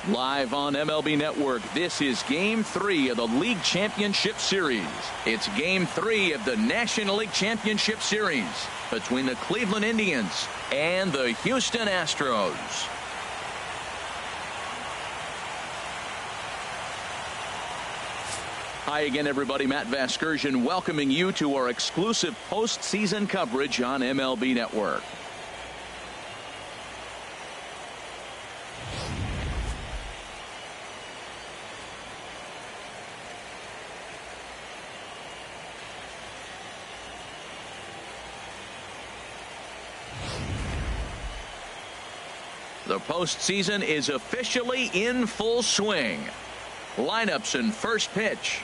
Live on MLB Network, this is Game 3 of the League Championship Series. It's Game 3 of the National League Championship Series between the Cleveland Indians and the Houston Astros. Hi again, everybody. Matt Vasgersian welcoming you to our exclusive postseason coverage on MLB Network. The postseason is officially in full swing. Lineups and first pitch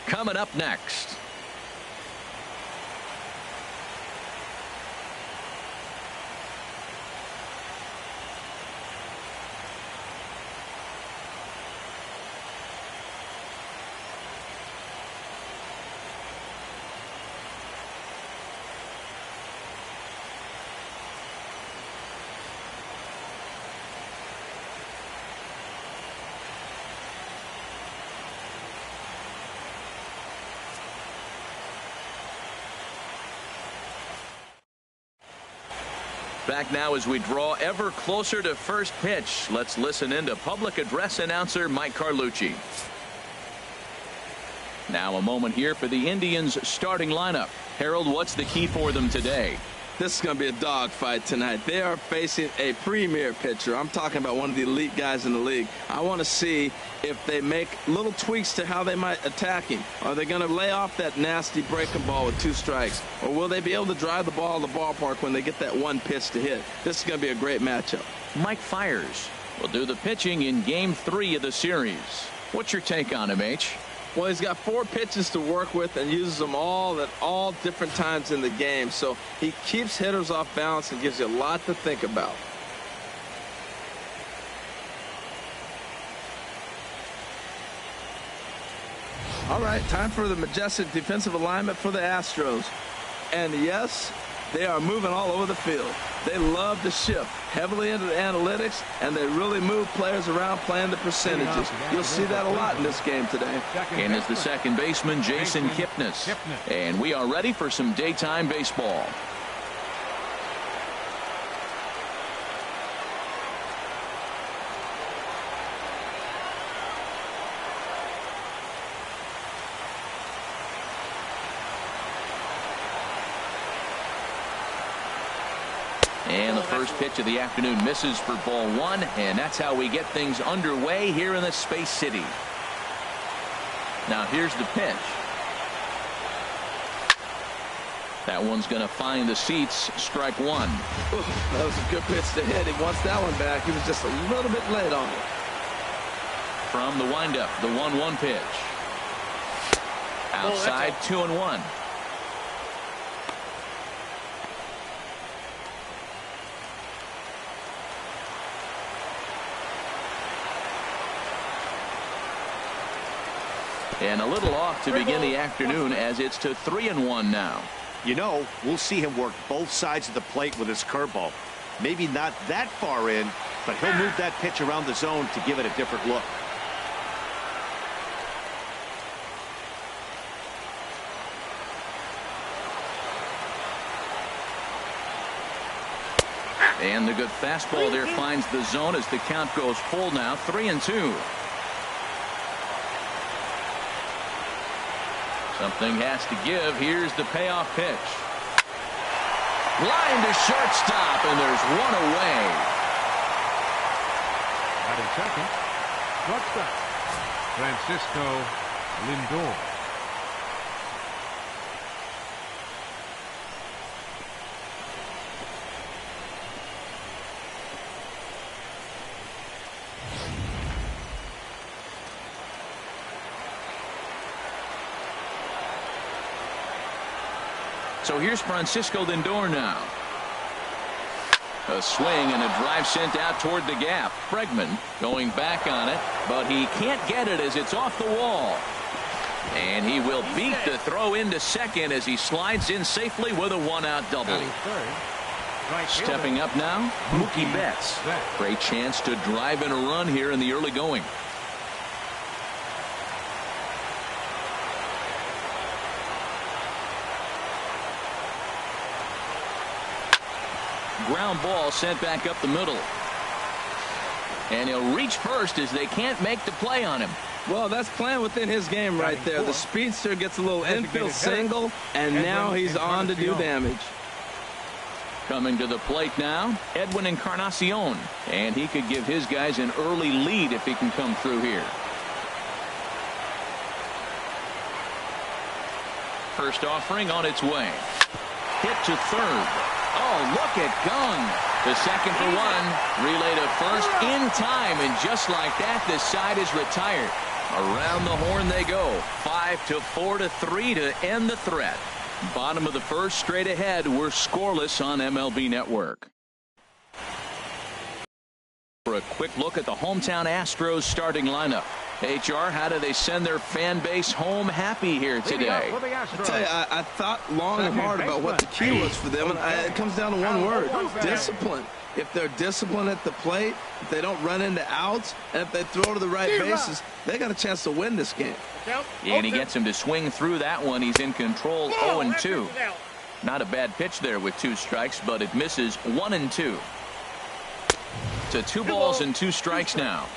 coming up next. Back now as we draw ever closer to first pitch. Let's listen in to public address announcer Mike Carlucci. Now a moment here for the Indians starting lineup. Harold, what's the key for them today? This is going to be a dogfight tonight. They are facing a premier pitcher. I'm talking about one of the elite guys in the league. I want to see if they make little tweaks to how they might attack him. Are they going to lay off that nasty breaking ball with 2 strikes? Or will they be able to drive the ball to the ballpark when they get that one pitch to hit? This is going to be a great matchup. Mike Fiers will do the pitching in Game 3 of the series. What's your take on him, H? Well, he's got 4 pitches to work with and uses them all at all different times in the game. So he keeps hitters off balance and gives you a lot to think about. All right, time for the majestic defensive alignment for the Astros. And yes, they are moving all over the field. They love to shift heavily into the analytics, and they really move players around playing the percentages. You'll see that a lot in this game today. And is the second baseman, Jason Kipnis. And we are ready for some daytime baseball. And the first pitch of the afternoon misses for ball 1, and that's how we get things underway here in the Space City. Now here's the pitch. That one's going to find the seats. Strike 1. Ooh, that was a good pitch to hit. He wants that one back. He was just a little bit late on it. From the windup, the 1-1 pitch. Outside, 2-1. And a little off to begin the afternoon as it's to 3-1 now. You know, we'll see him work both sides of the plate with his curveball. Maybe not that far in, but he'll move that pitch around the zone to give it a different look. And the good fastball there finds the zone as the count goes full now. 3-2. Something has to give. Here's the payoff pitch. Line to shortstop, and there's one away. Out in second, shortstop, Francisco Lindor. So here's Francisco Lindor now. A swing and a drive sent out toward the gap. Bregman going back on it, but he can't get it as it's off the wall. And he will beat the throw into second as he slides in safely with a 1-out double. Stepping up now, Mookie Betts. Great chance to drive in a run here in the early going. Ground ball sent back up the middle. And he'll reach first as they can't make the play on him. Well, that's playing within his game right there. The speedster gets a little infield single, and now he's on to do damage. Coming to the plate now, Edwin Encarnacion. And he could give his guys an early lead if he can come through here. First offering on its way. Hit to third. Oh, look at Gung. The second for one. Relay to first in time. And just like that, this side is retired. Around the horn they go. 5-4-3 to end the threat. Bottom of the first, straight ahead. We're scoreless on MLB Network. For a quick look at the hometown Astros starting lineup. HR, how do they send their fan base home happy here today? I tell you, I thought long and hard about what the key was for them, and it comes down to one word: discipline. If they're disciplined at the plate, if they don't run into outs, and if they throw to the right bases, they got a chance to win this game. And he gets him to swing through that one. He's in control. 0-2. Not a bad pitch there with 2 strikes, but it misses. 1-2. To 2 balls and 2 strikes now.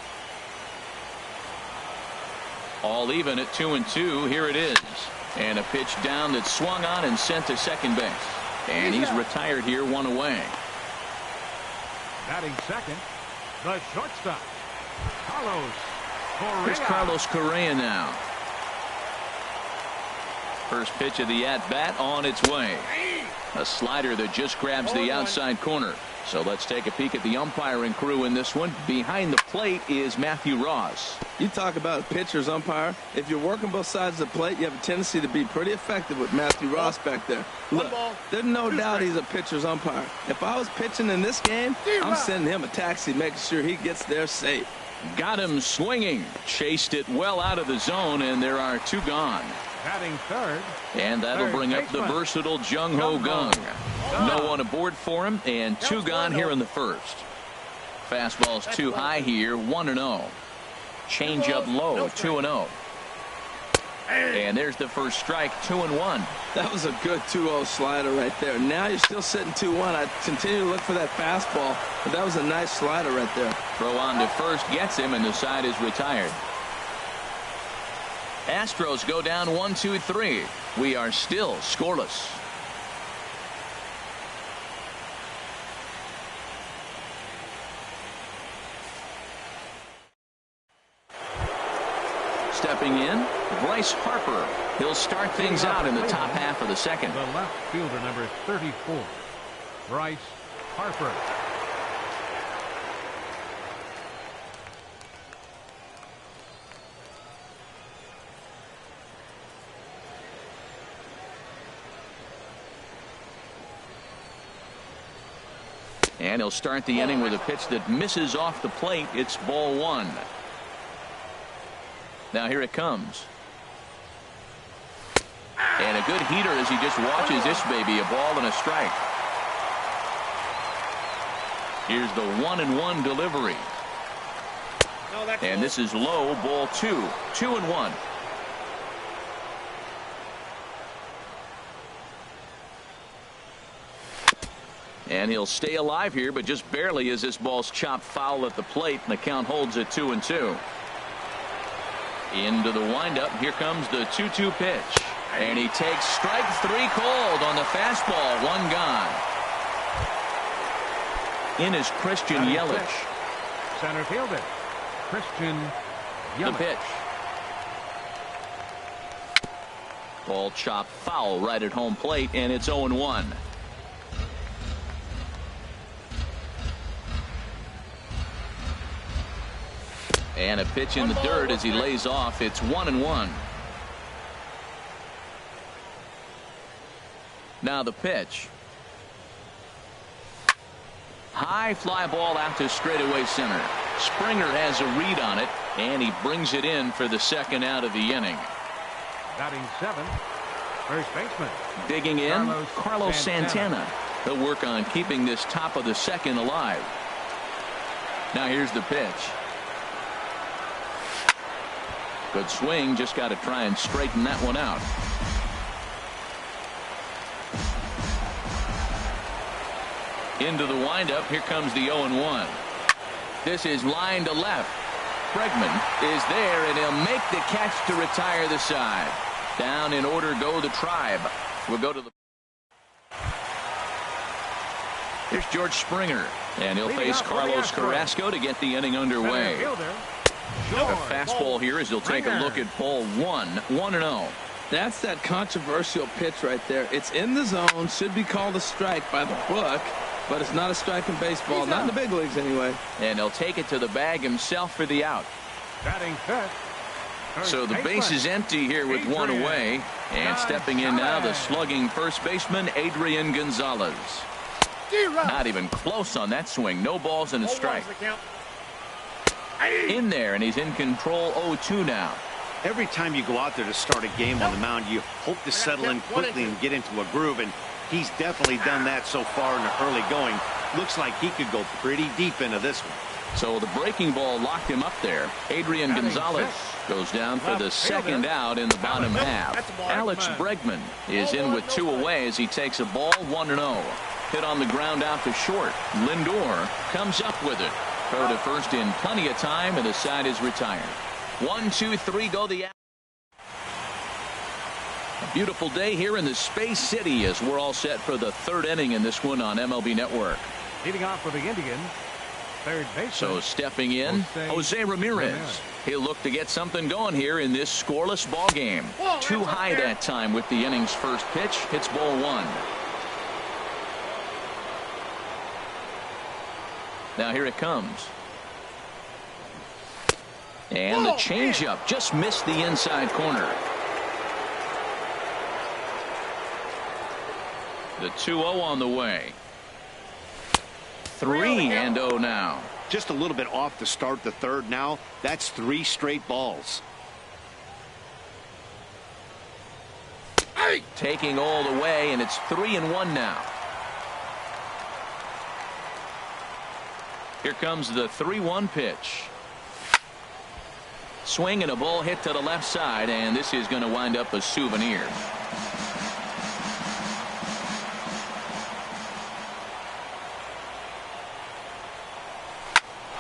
All even at 2-2. Here it is. And a pitch down that swung on and sent to second base. And he's retired here, 1 away. Batting second, the shortstop, Carlos Correa. Here's Carlos Correa now. First pitch of the at-bat on its way. A slider that just grabs the outside corner. So let's take a peek at the umpiring crew in this one. Behind the plate is Matthew Ross. You talk about a pitcher's umpire. If you're working both sides of the plate, you have a tendency to be pretty effective with Matthew Ross back there. Look, there's no doubt he's a pitcher's umpire. If I was pitching in this game, I'm sending him a taxi, making sure he gets there safe. Got him swinging. Chased it well out of the zone, and there are 2 gone. Batting third. And that'll bring up the versatile Jung-Ho Gung. No one aboard for him, and 2 gone here in the first. Fastball's too high here, 1-0. Change up low, 2-0. And there's the first strike, 2-1. That was a good 2-0 slider right there. Now you're still sitting 2-1. I continue to look for that fastball, but that was a nice slider right there. Throw on to first gets him, and the side is retired. Astros go down 1-2-3. We are still scoreless. Stepping in, Bryce Harper. He'll start things out in the top half of the second. The left fielder, number 34, Bryce Harper. And he'll start the inning with a pitch that misses off the plate. It's ball 1. Now here it comes. And a good heater as he just watches this baby. A ball and a strike. Here's the 1-1 delivery. And this is low, ball 2. 2-1. And he'll stay alive here, but just barely as this ball's chopped foul at the plate, and the count holds at 2-2. Into the windup. Here comes the 2-2 pitch. And he takes strike 3 called on the fastball. 1 gone. In is Christian Yelich. Center fielder, Christian Yelich. The pitch. Ball chopped foul right at home plate, and it's 0-1. And a pitch in the dirt as he lays off. It's 1-1. Now the pitch. High fly ball out to straightaway center. Springer has a read on it, and he brings it in for the second out of the inning. Batting 7, first baseman. Digging in, Carlos Santana. He'll work on keeping this top of the second alive. Now here's the pitch. Good swing. Just got to try and straighten that one out. Into the windup. Here comes the 0-1. This is line to left. Bregman is there, and he'll make the catch to retire the side. Down in order go the Tribe. We'll go to the. Here's George Springer, and he'll face Carlos Carrasco to get the inning underway. A fastball here as he'll take a look at ball 1-0. That's that controversial pitch right there. It's in the zone, should be called a strike by the book, but it's not a strike in baseball, not in the big leagues anyway. And he'll take it to the bag himself for the out. Batting fifth. So the base is empty here with one away, and stepping in now the slugging first baseman Adrian Gonzalez. Not even close on that swing. No balls and a strike. In there, and he's in control. 0-2 now. Every time you go out there to start a game on the mound, you hope to settle in quickly and get into a groove, and he's definitely done that so far in the early going. Looks like he could go pretty deep into this one. So the breaking ball locked him up there. Adrian Gonzalez goes down for the second out in the bottom half. Alex Bregman is in with two away as he takes a ball. 1-0. Hit on the ground out to short. Lindor comes up with it. Throw to first in plenty of time, and the side is retired. 1, 2, 3 go the out. A beautiful day here in the Space City as we're all set for the third inning in this one on MLB Network. Leading off for the Indians, third baseman. So stepping in, Jose Ramirez. He'll look to get something going here in this scoreless ball game. Too high that time with the inning's first pitch. Hits ball 1. Now here it comes. And the changeup just missed the inside corner. The 2-0 on the way. 3-0 now. Just a little bit off to start the third now. That's 3 straight balls. Taking all the way, and it's 3-1 now. Here comes the 3-1 pitch. Swing and a ball hit to the left side, and this is going to wind up a souvenir.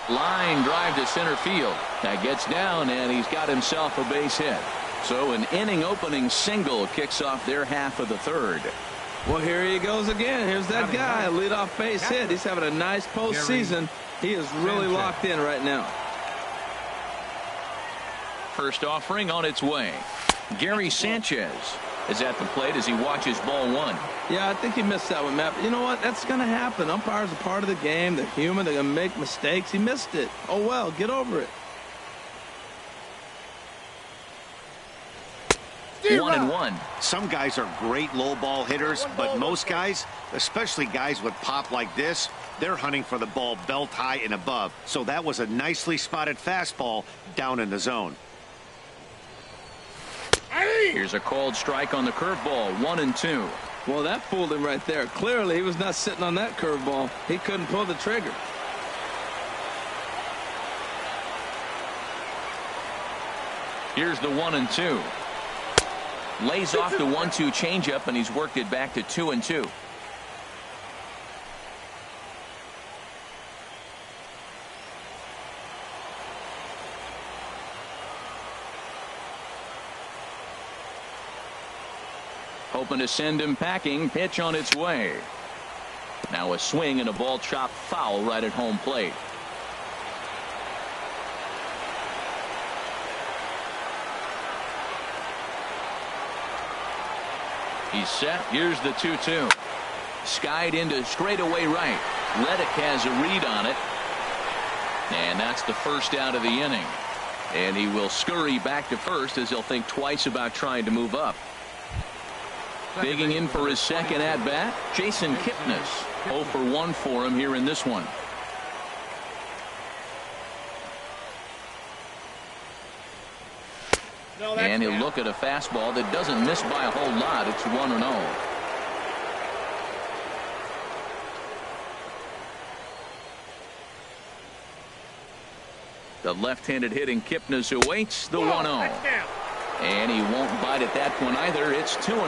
Line drive to center field. That gets down, and he's got himself a base hit. So an inning opening single kicks off their half of the third. Well, here he goes again. Here's that guy, a leadoff base hit. He's having a nice postseason. He is really locked in right now. First offering on its way. Gary Sanchez is at the plate as he watches ball 1. Yeah, I think he missed that one, Matt. But you know what? That's going to happen. Umpires are part of the game. They're human. They're going to make mistakes. He missed it. Oh, well, get over it. 1-1. Some guys are great low ball hitters, but most guys, especially guys with pop like this, they're hunting for the ball belt high and above. So that was a nicely spotted fastball down in the zone. Here's a called strike on the curveball. 1-2. Well, that fooled him right there. Clearly, he was not sitting on that curveball. He couldn't pull the trigger. Here's the 1-2. Lays off the 1-2 changeup, and he's worked it back to 2-2. Hoping to send him packing. Pitch on its way. Now a swing and a ball chopped foul right at home plate. He's set. Here's the 2-2. Skied into straightaway right. Reddick has a read on it. And that's the first out of the inning. And he will scurry back to first as he'll think twice about trying to move up. Digging in for his second at bat, Jason Kipnis. 0 for 1 for him here in this one. And he'll look at a fastball that doesn't miss by a whole lot. It's 1-0. The left-handed hitting Kipnis awaits the 1-0. And he won't bite at that one either. It's 2-0.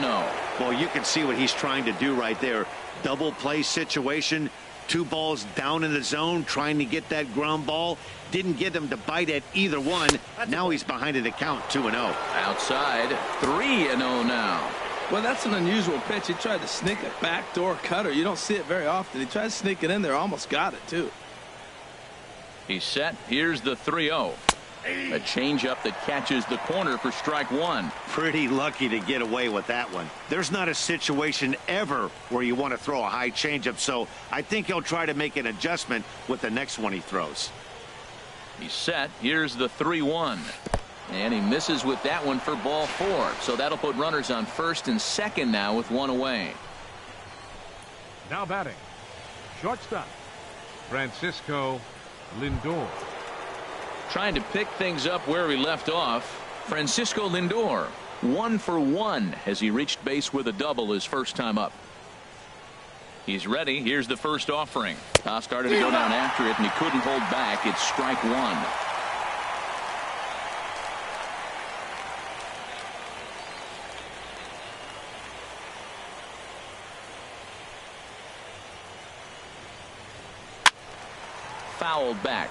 Well, you can see what he's trying to do right there. Double play situation. 2 balls down in the zone, trying to get that ground ball. Didn't get him to bite at either one. Now he's behind an account 2-0. Outside, 3-0 now. Well, that's an unusual pitch. He tried to sneak a backdoor cutter. You don't see it very often. He tried to sneak it in there, almost got it too. He's set. Here's the 3-0. A changeup that catches the corner for strike 1. Pretty lucky to get away with that one. There's not a situation ever where you want to throw a high changeup, so I think he'll try to make an adjustment with the next one he throws. He's set. Here's the 3-1. And he misses with that one for ball 4. So that'll put runners on first and second now with 1 away. Now batting, shortstop, Francisco Lindor. Trying to pick things up where he left off. Francisco Lindor, 1 for 1 as he reached base with a double his first time up. He's ready. Here's the first offering. Started to go down after it, and he couldn't hold back. It's strike 1. Fouled back.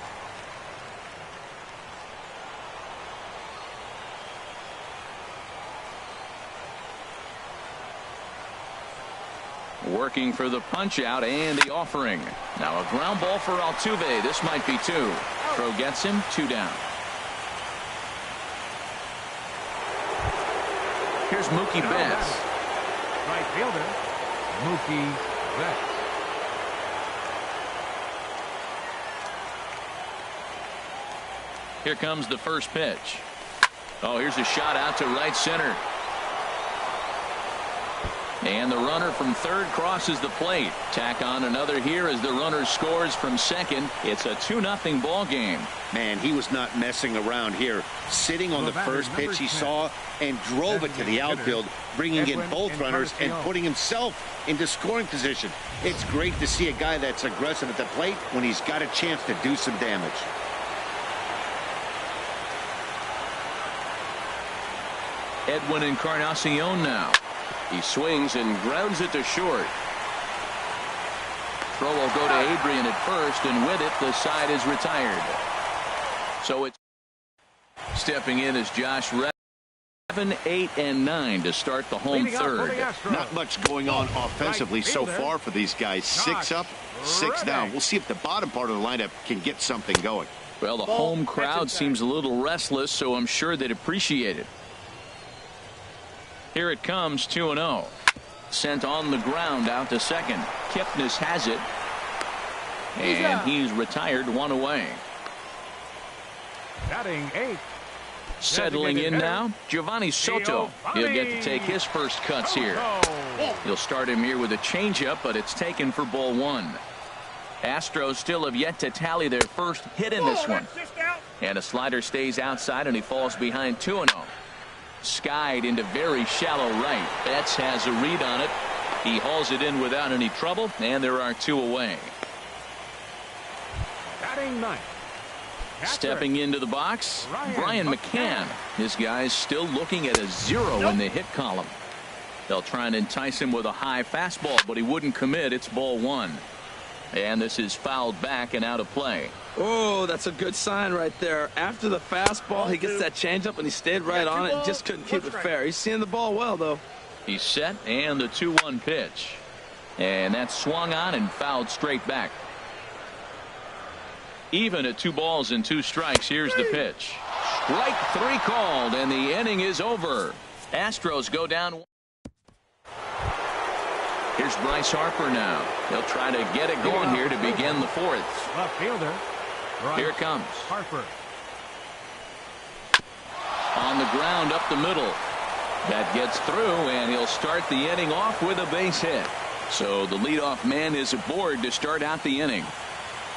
Working for the punch out and the offering. Now a ground ball for Altuve. This might be 2. Throw gets him 2 down. Here's Mookie Betts. Right fielder, Mookie Betts. Here comes the first pitch. Oh, here's a shot out to right center. And the runner from third crosses the plate. Tack on another here as the runner scores from second. It's a 2-0 ball game. Man, he was not messing around here. Sitting on the first pitch he saw and drove it to the outfield, bringing in both runners and putting himself into scoring position. It's great to see a guy that's aggressive at the plate when he's got a chance to do some damage. Edwin Encarnacion now. He swings and grounds it to short. Throw will go to Adrian at first, and with it, the side is retired. So it's stepping in as Josh Reddick. 7, 8, and 9 to start the home third. Not much going on offensively so far for these guys. 6 up, 6 down. We'll see if the bottom part of the lineup can get something going. Well, the home crowd seems a little restless, so I'm sure they'd appreciate it. Here it comes, 2-0. Sent on the ground out to second. Kipnis has it. And he's retired, 1 away. Batting 8. Settling in now, Giovanni Soto. He'll get to take his first cuts here. He'll start him here with a changeup, but it's taken for ball 1. Astros still have yet to tally their first hit in this one. And a slider stays outside, and he falls behind 2-0. Skied into very shallow right. Betts has a read on it. He hauls it in without any trouble, and there are 2 away. Batting 9. Stepping into the box, Brian McCann. This guy's still looking at a 0 in the hit column. They'll try and entice him with a high fastball, but he wouldn't commit. It's ball 1. And this is fouled back and out of play. Oh, that's a good sign right there. After the fastball, he gets that changeup, and he stayed right on it and just couldn't keep it fair. He's seeing the ball well, though. He's set, and the 2-1 pitch. And that's swung on and fouled straight back. Even at 2 balls and 2 strikes. Here's the pitch. Strike 3 called, and the inning is over. Astros go down. Here's Bryce Harper now. They'll try to get it going here to begin the 4th. Left fielder. Here it comes. Harper. On the ground up the middle. That gets through, and he'll start the inning off with a base hit. So the leadoff man is aboard to start out the inning.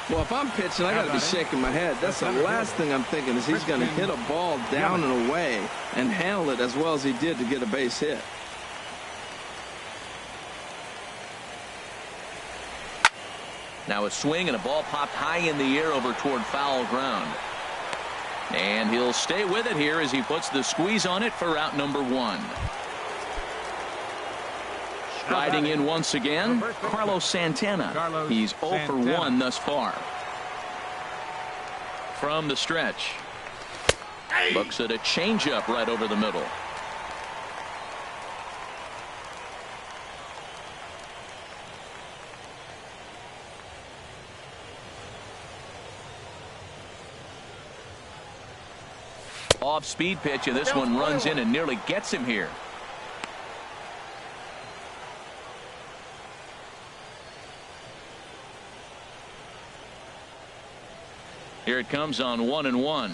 Well, if I'm pitching, I got to be shaking my head. That's the last thing I'm thinking is he's going to hit a ball down and away and handle it as well as he did to get a base hit. Now a swing and a ball popped high in the air over toward foul ground. And he'll stay with it here as he puts the squeeze on it for out number 1. Riding in once again, Carlos Santana. He's 0 for 1 thus far. From the stretch. Looks at a changeup right over the middle. Off-speed pitch, and this one runs in and nearly gets him here. Here it comes on 1-1.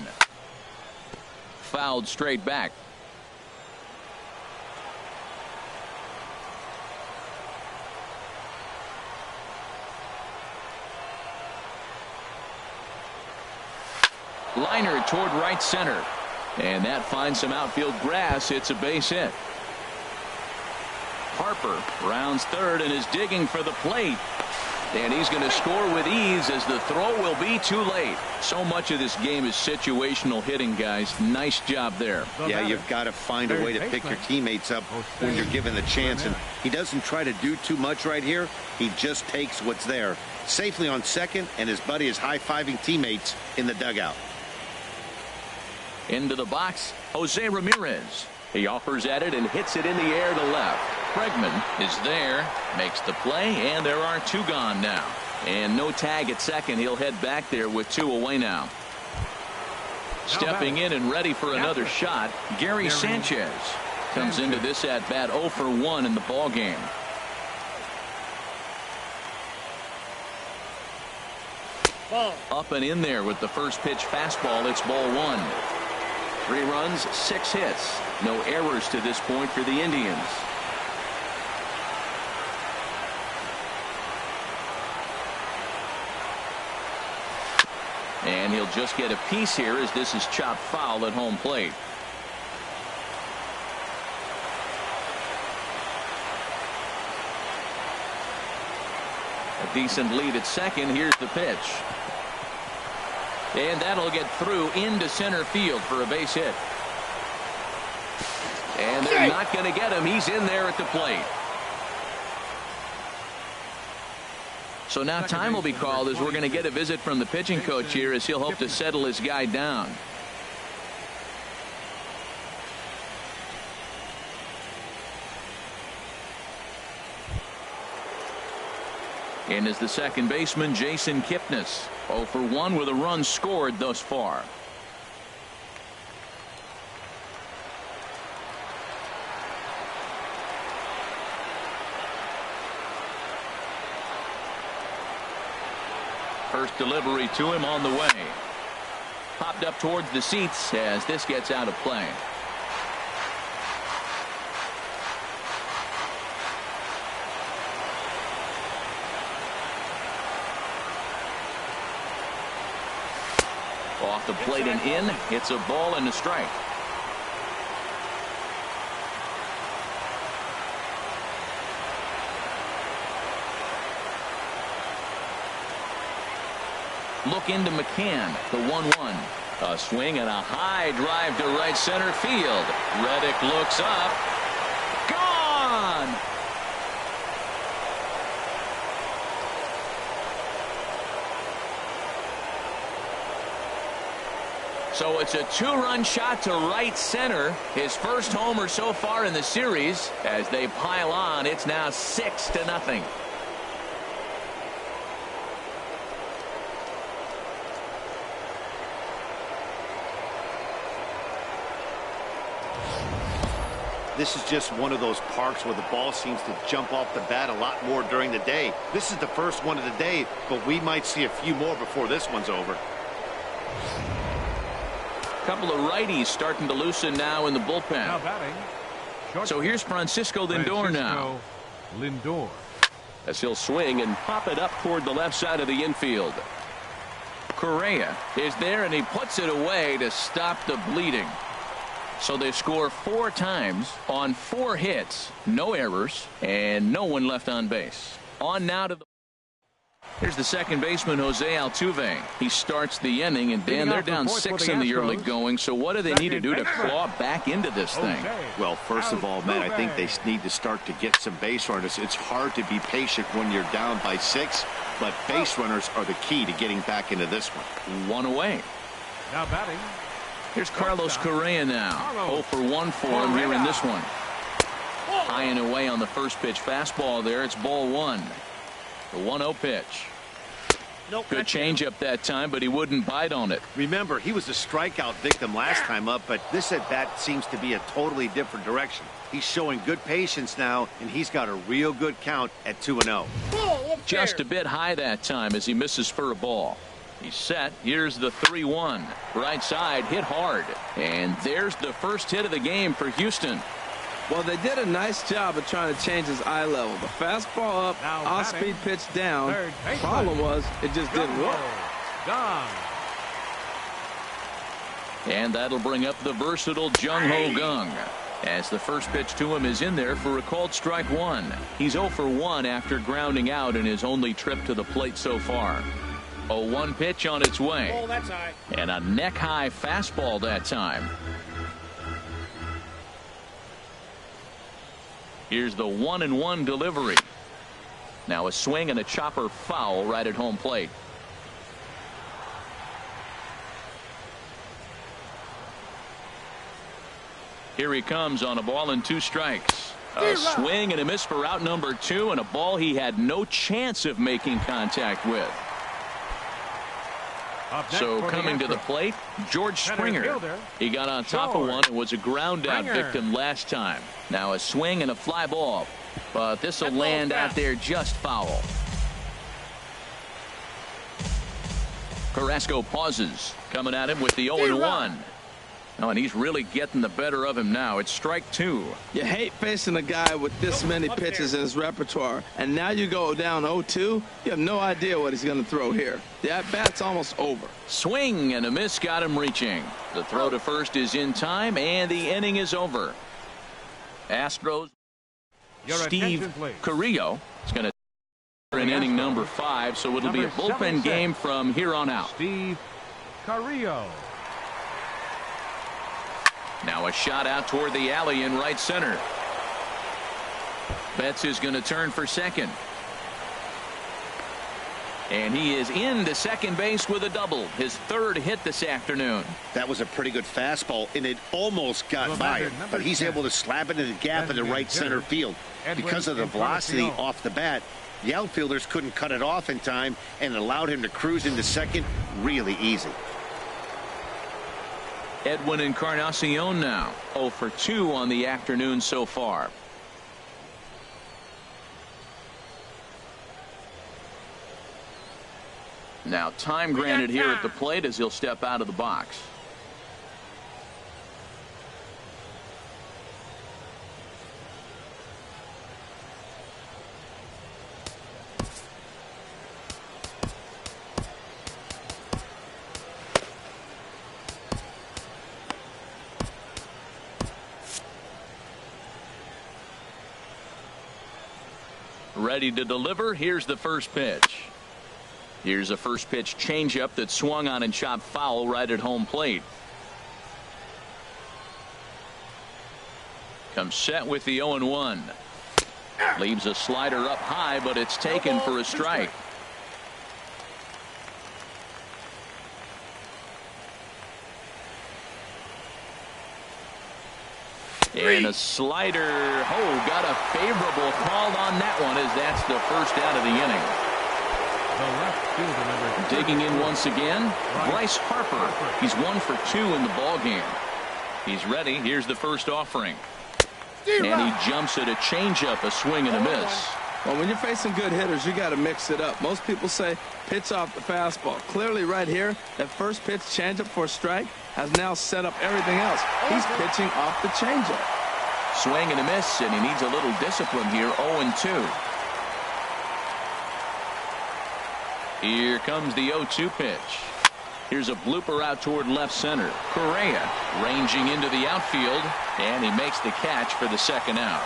Fouled straight back. Liner toward right center. And that finds some outfield grass. It's a base hit. Harper rounds third and is digging for the plate. And he's going to score with ease as the throw will be too late. So much of this game is situational hitting, guys. Nice job there. Yeah, you've got to find a way to pick your teammates up when you're given the chance. And he doesn't try to do too much right here. He just takes what's there. Safely on second, and his buddy is high-fiving teammates in the dugout. Into the box, Jose Ramirez. He offers at it and hits it in the air to left. Bregman is there, makes the play, and there are 2 gone now. And no tag at second. He'll head back there with 2 away now. Stepping in and ready for another shot, Gary Sanchez comes into this at bat 0 for 1 in the ball game. Up and in there with the first pitch fastball. It's ball 1. 3 runs, 6 hits. No errors to this point for the Indians. And he'll just get a piece here as this is chopped foul at home plate. A decent lead at second. Here's the pitch. And that'll get through into center field for a base hit. And they're not going to get him. He's in there at the plate. So now time will be called as we're going to get a visit from the pitching coach here as he'll hope to settle his guy down. In is the second baseman, Jason Kipnis. 0 for 1 with a run scored thus far. First delivery to him on the way. Popped up towards the seats as this gets out of play. Off the plate and in. It's a ball and a strike. Look into McCann, the 1-1. A swing and a high drive to right center field. Reddick looks up. Gone! So it's a 2-run shot to right center. His first homer so far in the series. As they pile on, it's now 6-0. This is just one of those parks where the ball seems to jump off the bat a lot more during the day. This is the first one of the day, but we might see a few more before this one's over. Couple of righties starting to loosen now in the bullpen. Now batting. So here's Francisco Lindor now. Lindor. As he'll swing and pop it up toward the left side of the infield. Correa is there and he puts it away to stop the bleeding. So they score 4 times on 4 hits, no errors, and no one left on base. On now to the Here's the second baseman, Jose Altuve. He starts the inning, and Dan, they're down 6 in the early going. So what do they need to do to claw back into this thing? Well, first of all, Matt, I think they need to start to get some base runners. It's hard to be patient when you're down by 6, but base runners are the key to getting back into this one. One away. Now batting. Here's Carlos Correa now. 0 for 1 for him here in this one. High and away on the first pitch fastball there. It's ball 1. The 1-0 pitch. Good changeup that time, but he wouldn't bite on it. Remember, he was a strikeout victim last time up, but this at bat seems to be a totally different direction. He's showing good patience now, and he's got a real good count at 2-0. Just a bit high that time as he misses for a ball. He's set. Here's the 3-1. Right side, hit hard. And there's the first hit of the game for Houston. Well, they did a nice job of trying to change his eye level. The fastball up, off-speed pitch down. Problem was, it just didn't work. Gone. And that'll bring up the versatile Jung-Ho Kang, as the first pitch to him is in there for a called strike 1. He's 0 for 1 after grounding out in his only trip to the plate so far. 0-1 pitch on its way. That's high. And a neck-high fastball that time. Here's the 1-1 delivery. Now a swing and a chopper foul right at home plate. Here he comes on a ball and 2 strikes. A swing and a miss for out number 2, and a ball he had no chance of making contact with. So coming to the plate, George Springer. He got on top of one and was a ground out victim last time. Now a swing and a fly ball, but this will land out there just foul. Carrasco pauses, coming at him with the 0-1. Oh, and he's really getting the better of him now. It's strike 2. You hate facing a guy with this many pitches in his repertoire, and now you go down 0-2. You have no idea what he's going to throw here. The at-bat's almost over. Swing and a miss got him reaching. The throw to first is in time, and the inning is over. Astros, Steve Carrillo is going to in inning number 5, so it'll be a bullpen game from here on out. Steve Carrillo. Now a shot out toward the alley in right center. Betts is going to turn for second. And he is into second base with a double. His 3rd hit this afternoon. That was a pretty good fastball, and it almost got by him, but he's able to slap it in the gap in the right center field. Because of the velocity off the bat, the outfielders couldn't cut it off in time, and it allowed him to cruise into second really easy. Edwin Encarnacion now 0 for 2 on the afternoon so far. Now time granted here at the plate as he'll step out of the box. Ready to deliver. Here's the first pitch. Here's a first pitch changeup that swung on and chopped foul right at home plate. Comes set with the 0-1. Leaves a slider up high, but it's taken for a strike. And a slider. Oh, got a favorable call on that one, as that's the first out of the inning. The left fielder number 2. Digging in once again, Bryce Harper. He's 1 for 2 in the ball game. He's ready. Here's the first offering. And he jumps at a changeup, a swing and a miss. Well, when you're facing good hitters, you got to mix it up. Most people say pitch off the fastball. Clearly right here, that first pitch changeup for a strike has now set up everything else. He's pitching off the changeup. Swing and a miss, and he needs a little discipline here. 0-2. Here comes the 0-2 pitch. Here's a blooper out toward left center. Correa ranging into the outfield, and he makes the catch for the second out.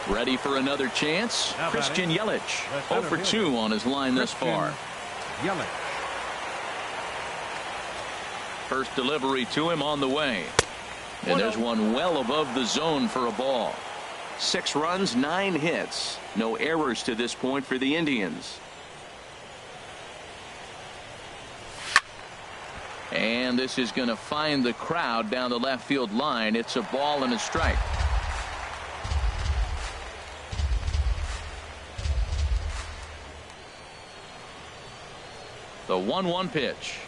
Ready for another chance. Christian Yelich 0 for 2 on his line thus far. Yelich. First delivery to him on the way. And there's one well above the zone for a ball. 6 runs, 9 hits. No errors to this point for the Indians. And this is going to find the crowd down the left field line. It's a ball and a strike. The 1-1 pitch.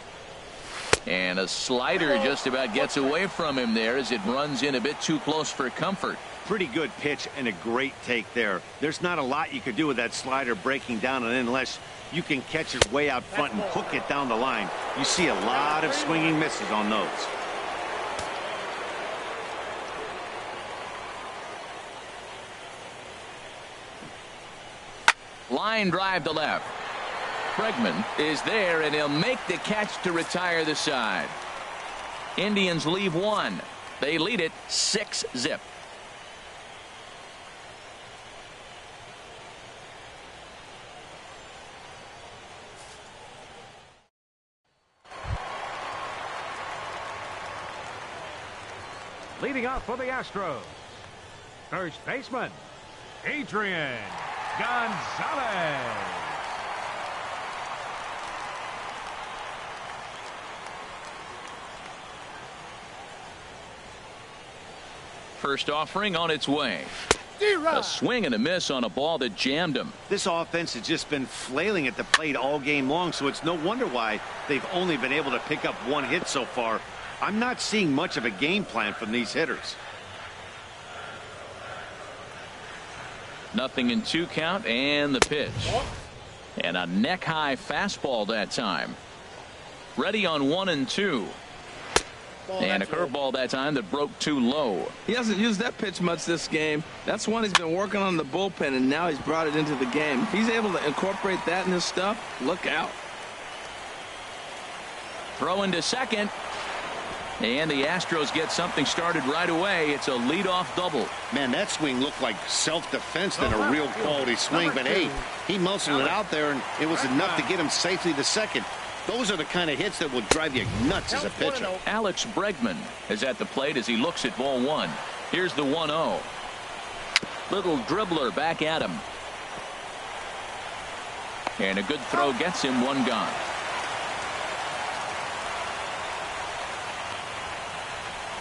And a slider just about gets away from him there as it runs in a bit too close for comfort. Pretty good pitch and a great take there. There's not a lot you could do with that slider breaking down, and unless you can catch it way out front and hook it down the line, you see a lot of swinging misses on those. Line drive to left. Bregman is there, and he'll make the catch to retire the side. Indians leave 1. They lead it 6-0. Leading off for the Astros, first baseman, Adrian Gonzalez. First offering on its way. A swing and a miss on a ball that jammed him. This offense has just been flailing at the plate all game long, so it's no wonder why they've only been able to pick up 1 hit so far. I'm not seeing much of a game plan from these hitters. Nothing in 2 count, and the pitch. And a neck high fastball that time. Ready on 1-2. And a curveball that time that broke too low. He hasn't used that pitch much this game. That's one he's been working on the bullpen, and now he's brought it into the game. If he's able to incorporate that in his stuff, look out. Throw into second. And the Astros get something started right away. It's a leadoff double. Man, that swing looked like self-defense than a real quality swing. But, hey, he muscled it out there, and it was enough to get him safely to second. Those are the kind of hits that will drive you nuts as a pitcher. Alex Bregman is at the plate as he looks at ball 1. Here's the 1-0. Little dribbler back at him. And a good throw gets him 1 gone.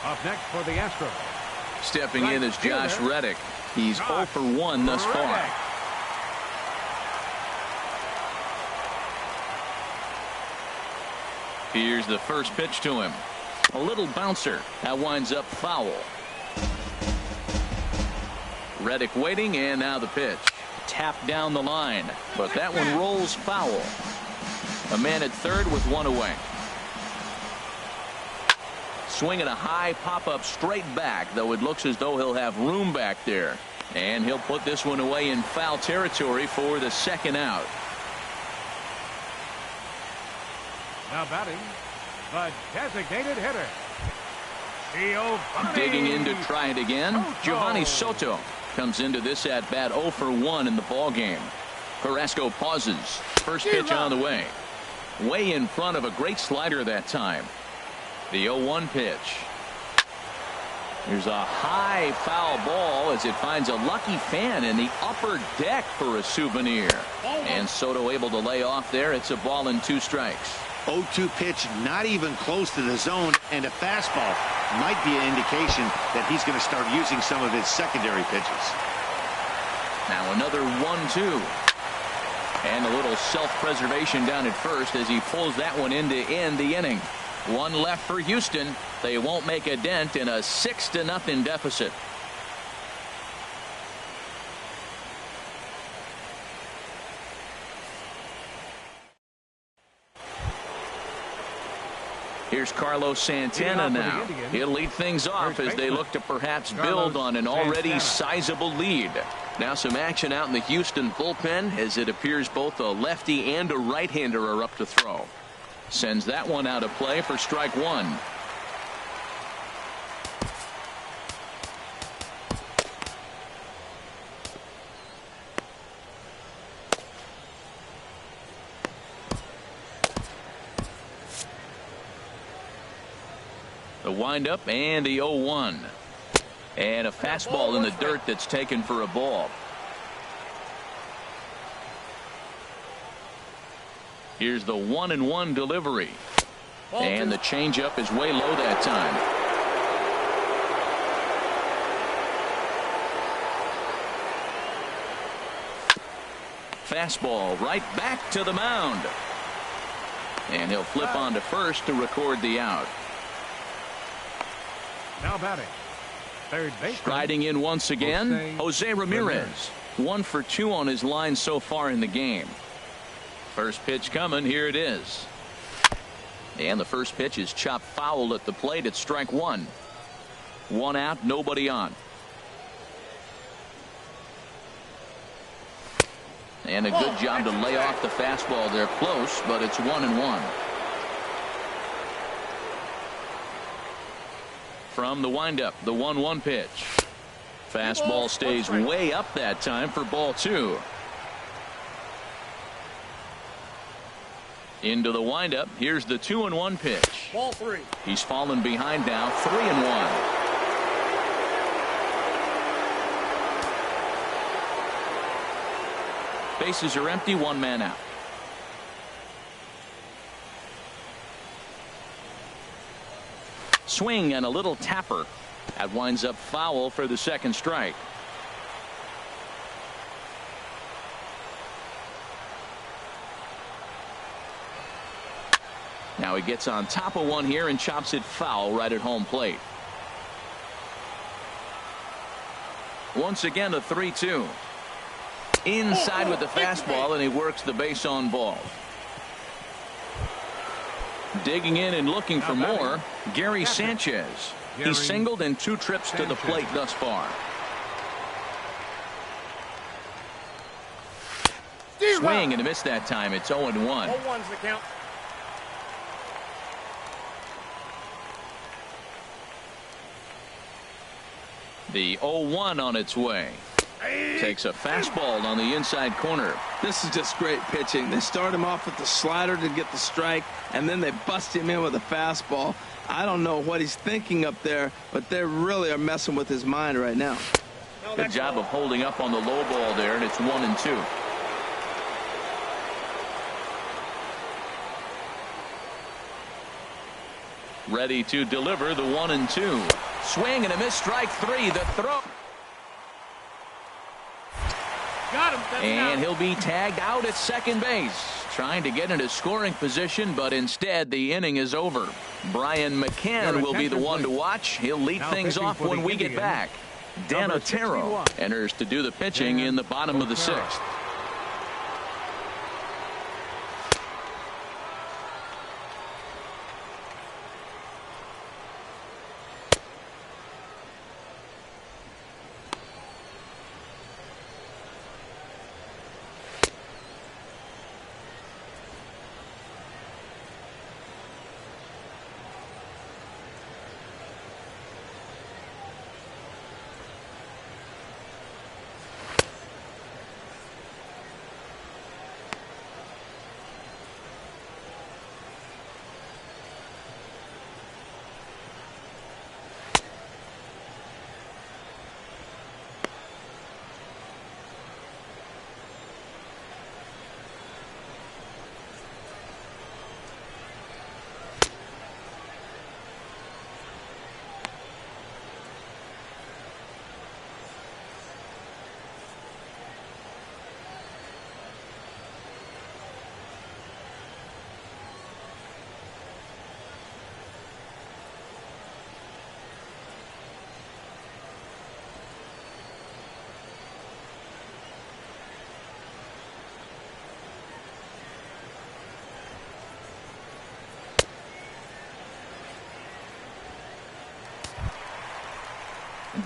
Up next for the Astros, Stepping in is Josh Reddick. He's 0 for 1 thus far. Here's the first pitch to him. A little bouncer. That winds up foul. Reddick waiting, and now the pitch. Tapped down the line, but that one rolls foul. A man at third with 1 away. Swinging a high pop-up straight back, though it looks as though he'll have room back there. And he'll put this one away in foul territory for the 2nd out. now batting, the designated hitter, Giovanni. Digging in to try it again. Giovanni Soto comes into this at bat 0 for 1 in the ball game. Carrasco pauses. First pitch on the way. Way in front of a great slider that time. The 0-1 pitch. Here's a high foul ball as it finds a lucky fan in the upper deck for a souvenir. And Soto able to lay off there. It's a ball and 2 strikes. 0-2 pitch, not even close to the zone, and a fastball might be an indication that he's going to start using some of his secondary pitches. Now another 1-2. And a little self-preservation down at first as he pulls that one in to end the inning. 1 left for Houston. They won't make a dent in a 6-0 deficit. Here's Carlos Santana now. He'll lead things off as they look to perhaps build on an already sizable lead. Now some action out in the Houston bullpen as it appears both a lefty and a right-hander are up to throw. Sends that one out of play for strike 1. The windup and the 0-1. And a fastball in the dirt that's taken for a ball. Here's the 1-1 delivery. And the changeup is way low that time. Fastball right back to the mound. And he'll flip on to first to record the out. Now batting, third base. Striding in once again, Jose Ramirez. 1 for 2 on his line so far in the game. First pitch coming. Here it is. And the first pitch is chopped foul at the plate. It's strike 1. 1 out, nobody on. And a good job to lay off the fastball there. Close, but it's 1-1. From the windup, the 1-1 pitch. Fastball stays way up that time for ball 2. Into the windup. Here's the 2-1 pitch. Ball 3. He's fallen behind now. 3-1. Bases are empty. 1 man out. Swing and a little tapper. That winds up foul for the second strike. Now he gets on top of one here and chops it foul right at home plate. Once again a 3-2. Inside with the fastball, and he works the base on ball. Digging in and looking for more, Gary Sanchez. He's singled in 2 trips to the plate thus far. Swing and a miss that time. It's 0-1. 0-1's the count. The 0-1 on its way. Takes a fastball on the inside corner. This is just great pitching. They start him off with the slider to get the strike, and then they bust him in with a fastball. I don't know what he's thinking up there, but they really are messing with his mind right now. Good job of holding up on the low ball there, and it's 1-2. Ready to deliver the 1-2. Swing and a miss, strike 3. The throw. Got him. And he'll be tagged out at second base. Trying to get into scoring position, but instead the inning is over. Brian McCann will be the one to watch. He'll lead things off when we get back. Dan Otero enters to do the pitching in the bottom of the 6th.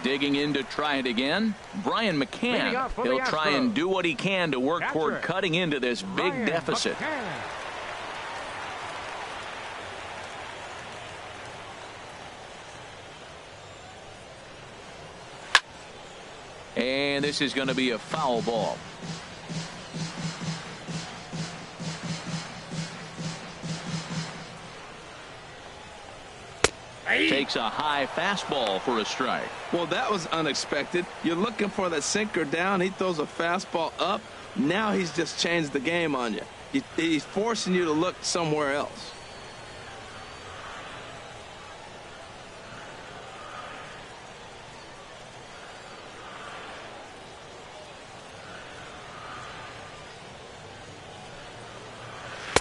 Digging in to try it again, Brian McCann. He'll try and do what he can to work toward cutting into this big deficit. And this is going to be a foul ball. Takes a high fastball for a strike. Well, that was unexpected. You're looking for that sinker down. He throws a fastball up. Now he's just changed the game on you. He's forcing you to look somewhere else.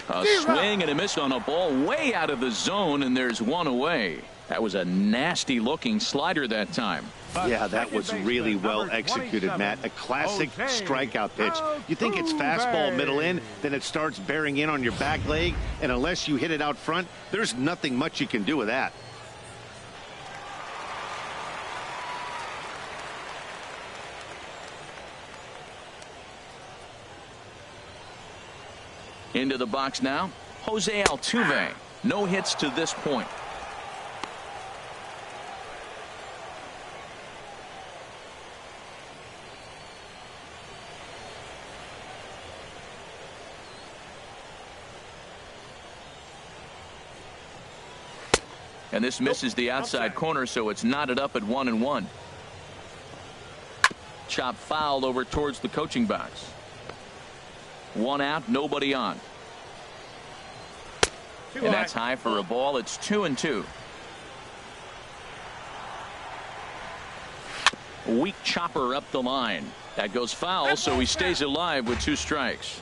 A swing and a miss on a ball way out of the zone, and there's one away. That was a nasty looking slider that time. Yeah, that was really well executed, Matt. A classic strikeout pitch. You think it's fastball middle in, then it starts bearing in on your back leg, and unless you hit it out front, there's nothing much you can do with that. Into the box now, Jose Altuve. No hits to this point. And this misses the outside corner, so it's knotted up at 1-1. Chop foul over towards the coaching box. One out, nobody on. And that's high for a ball. It's 2-2. Weak chopper up the line. That goes foul, so he stays alive with 2 strikes.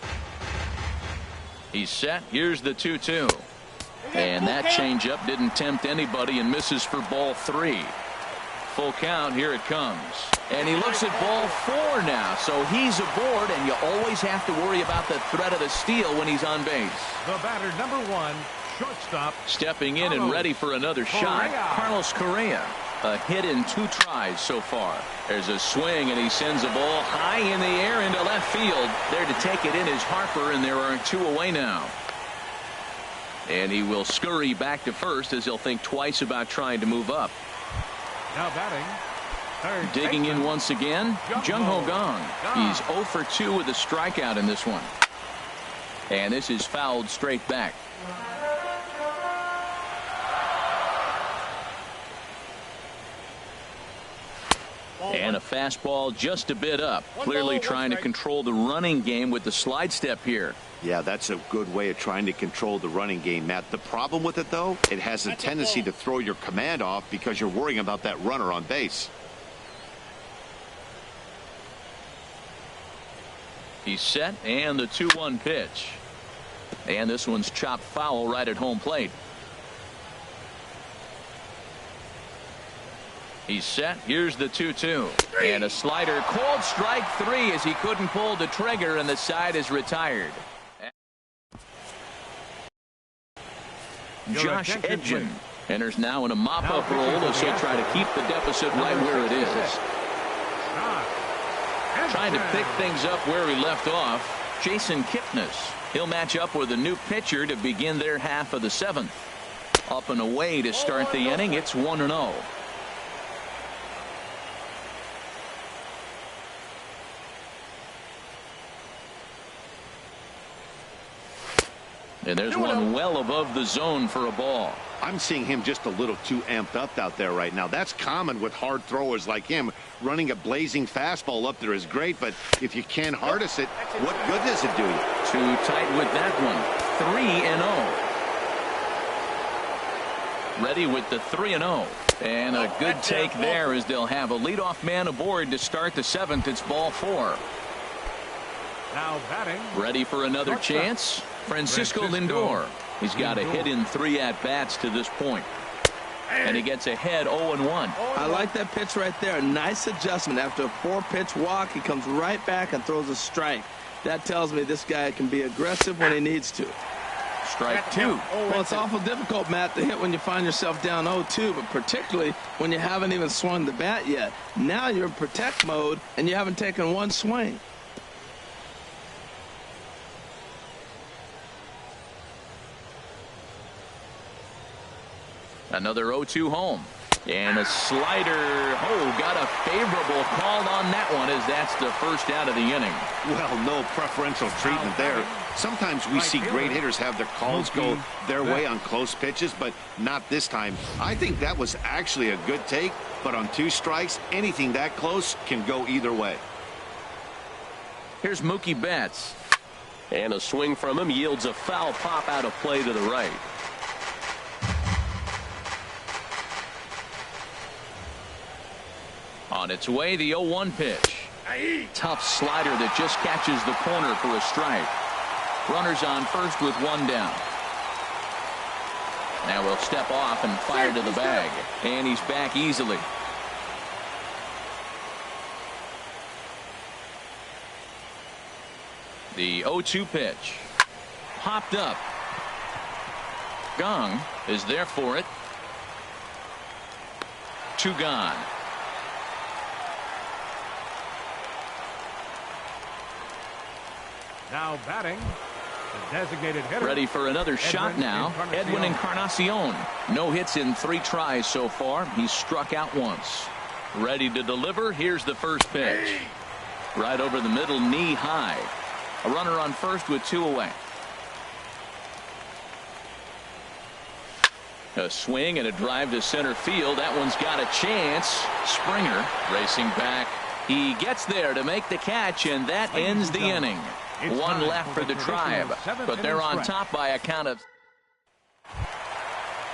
He's set. Here's the 2-2. And that changeup didn't tempt anybody and misses for ball 3. Full count. Here it comes. And he looks at ball 4 now. So he's aboard, and you always have to worry about the threat of the steal when he's on base. The batter, number 1, shortstop. Stepping in and ready for another shot, Carlos Correa. A hit in 2 tries so far. There's a swing, and he sends a ball high in the air into left field. There to take it in is Harper, and there are 2 away now. And he will scurry back to first as he'll think twice about trying to move up. Now batting. Third Digging in baseman, once again, Jung-Ho Kang. He's 0 for 2 with a strikeout in this one. And this is fouled straight back. And a fastball just a bit up. Clearly trying to control the running game with the slide step here. Yeah, that's a good way of trying to control the running game, Matt. The problem with it, though, it has a tendency to throw your command off because you're worrying about that runner on base. He's set, and the 2-1 pitch. And this one's chopped foul right at home plate. He's set. Here's the 2-2. And a slider. Called strike 3 as he couldn't pull the trigger, and the side is retired. Josh Edgin enters now in a mop-up role as he'll try to keep the deficit right where it is. Trying to pick things up where he left off, Jason Kipnis. He'll match up with a new pitcher to begin their half of the 7th. Up and away to start the inning. It's 1-0. And there's one well above the zone for a ball. I'm seeing him just a little too amped up out there right now. That's common with hard throwers like him. Running a blazing fastball up there is great, but if you can't harness it, what good does it do you? Too tight with that one. 3-0. Ready with the 3-0. And a good take there as they'll have a leadoff man aboard to start the 7th. It's ball 4. Now batting. Ready for another chance. Francisco Lindor. He's got a hit in 3 at-bats to this point. And he gets ahead 0-1. I like that pitch right there. Nice adjustment. After a 4-pitch walk, he comes right back and throws a strike. That tells me this guy can be aggressive when he needs to. Strike 2. Well, it's awful difficult, Matt, to hit when you find yourself down 0-2, but particularly when you haven't even swung the bat yet. Now you're in protect mode, and you haven't taken one swing. Another 0-2 home. And a slider. Oh, got a favorable call on that one, as that's the first out of the inning. Well, no preferential treatment there. Sometimes we see great hitters have their calls go their way on close pitches, but not this time. I think that was actually a good take, but on 2 strikes, anything that close can go either way. Here's Mookie Betts. And a swing from him yields a foul pop out of play to the right. On its way, the 0-1 pitch. Tough slider that just catches the corner for a strike. Runners on first with 1 down. Now we'll step off and fire to the bag. And he's back easily. The 0-2 pitch. Popped up. Gong is there for it. 2 gone. Now batting, the designated hitter. Ready for another shot now. Edwin Encarnacion. No hits in 3 tries so far. He's struck out once. Ready to deliver. Here's the first pitch. Right over the middle, knee high. A runner on first with 2 away. A swing and a drive to center field. That one's got a chance. Springer racing back. He gets there to make the catch, and that ends the inning. 1 left for the Tribe, but they're on top by a count of.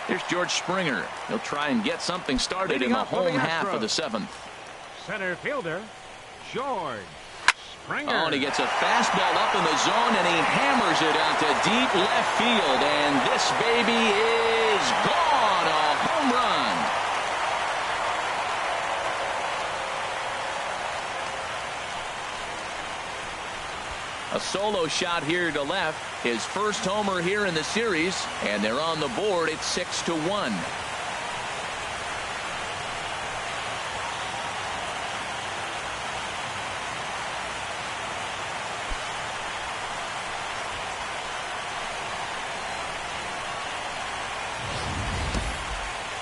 Here's George Springer. He'll try and get something started in the home half of the 7th. Center fielder, George Springer. Oh, and he gets a fastball up in the zone, and he hammers it out to deep left field, and this baby is gone. A home run. A solo shot here to left. His first homer here in the series, and they're on the board. It's 6-1.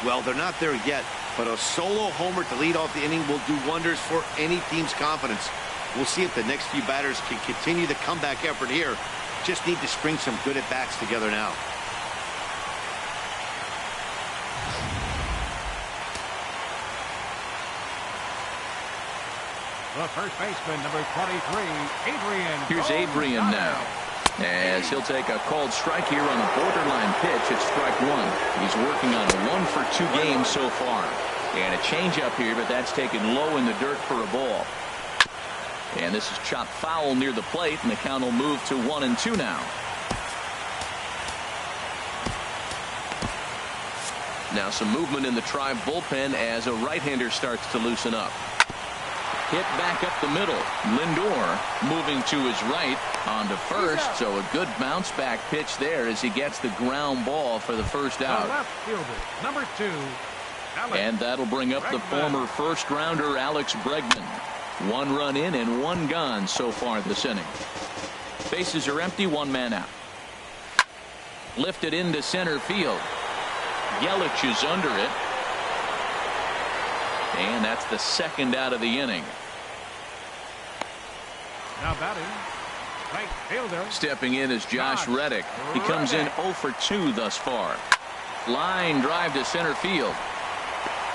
Well, they're not there yet, but a solo homer to lead off the inning will do wonders for any team's confidence. We'll see if the next few batters can continue the comeback effort here. Just need to string some good at-bats together now. The first baseman, number 23, Adrian. Here's Adrian now, as he'll take a called strike here on a borderline pitch at strike 1. He's working on a 1-for-2 game so far. And a changeup here, but that's taken low in the dirt for a ball. And this is chopped foul near the plate, and the count will move to 1-2 now. Now some movement in the Tribe bullpen as a right-hander starts to loosen up. Hit back up the middle. Lindor moving to his right onto first, so a good bounce back pitch there as he gets the ground ball for the first out. Left fielder, number 2, Alex. And that'll bring up the former first-rounder Alex Bregman. 1 run in and 1 gone so far this inning. Bases are empty, 1 man out. Lifted into center field. Yelich is under it. And that's the 2nd out of the inning. Now batting, right fielder. Stepping in is Josh Reddick. He comes in 0-for-2 thus far. Line drive to center field.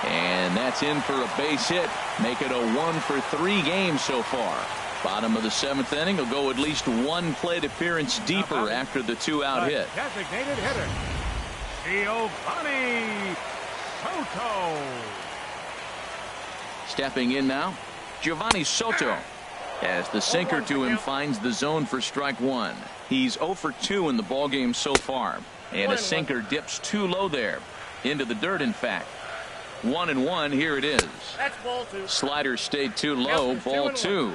And that's in for a base hit. Make it a 1-for-3 game so far. Bottom of the 7th inning. He'll go at least 1 plate appearance deeper after the 2-out hit. Designated hitter, Giovanni Soto. Stepping in now, Giovanni Soto, as the sinker to him finds the zone for strike 1. He's 0-for-2 in the ballgame so far, and a sinker dips too low there, into the dirt in fact. 1-1, here it is. That's ball 2. Slider stayed too low, ball 2.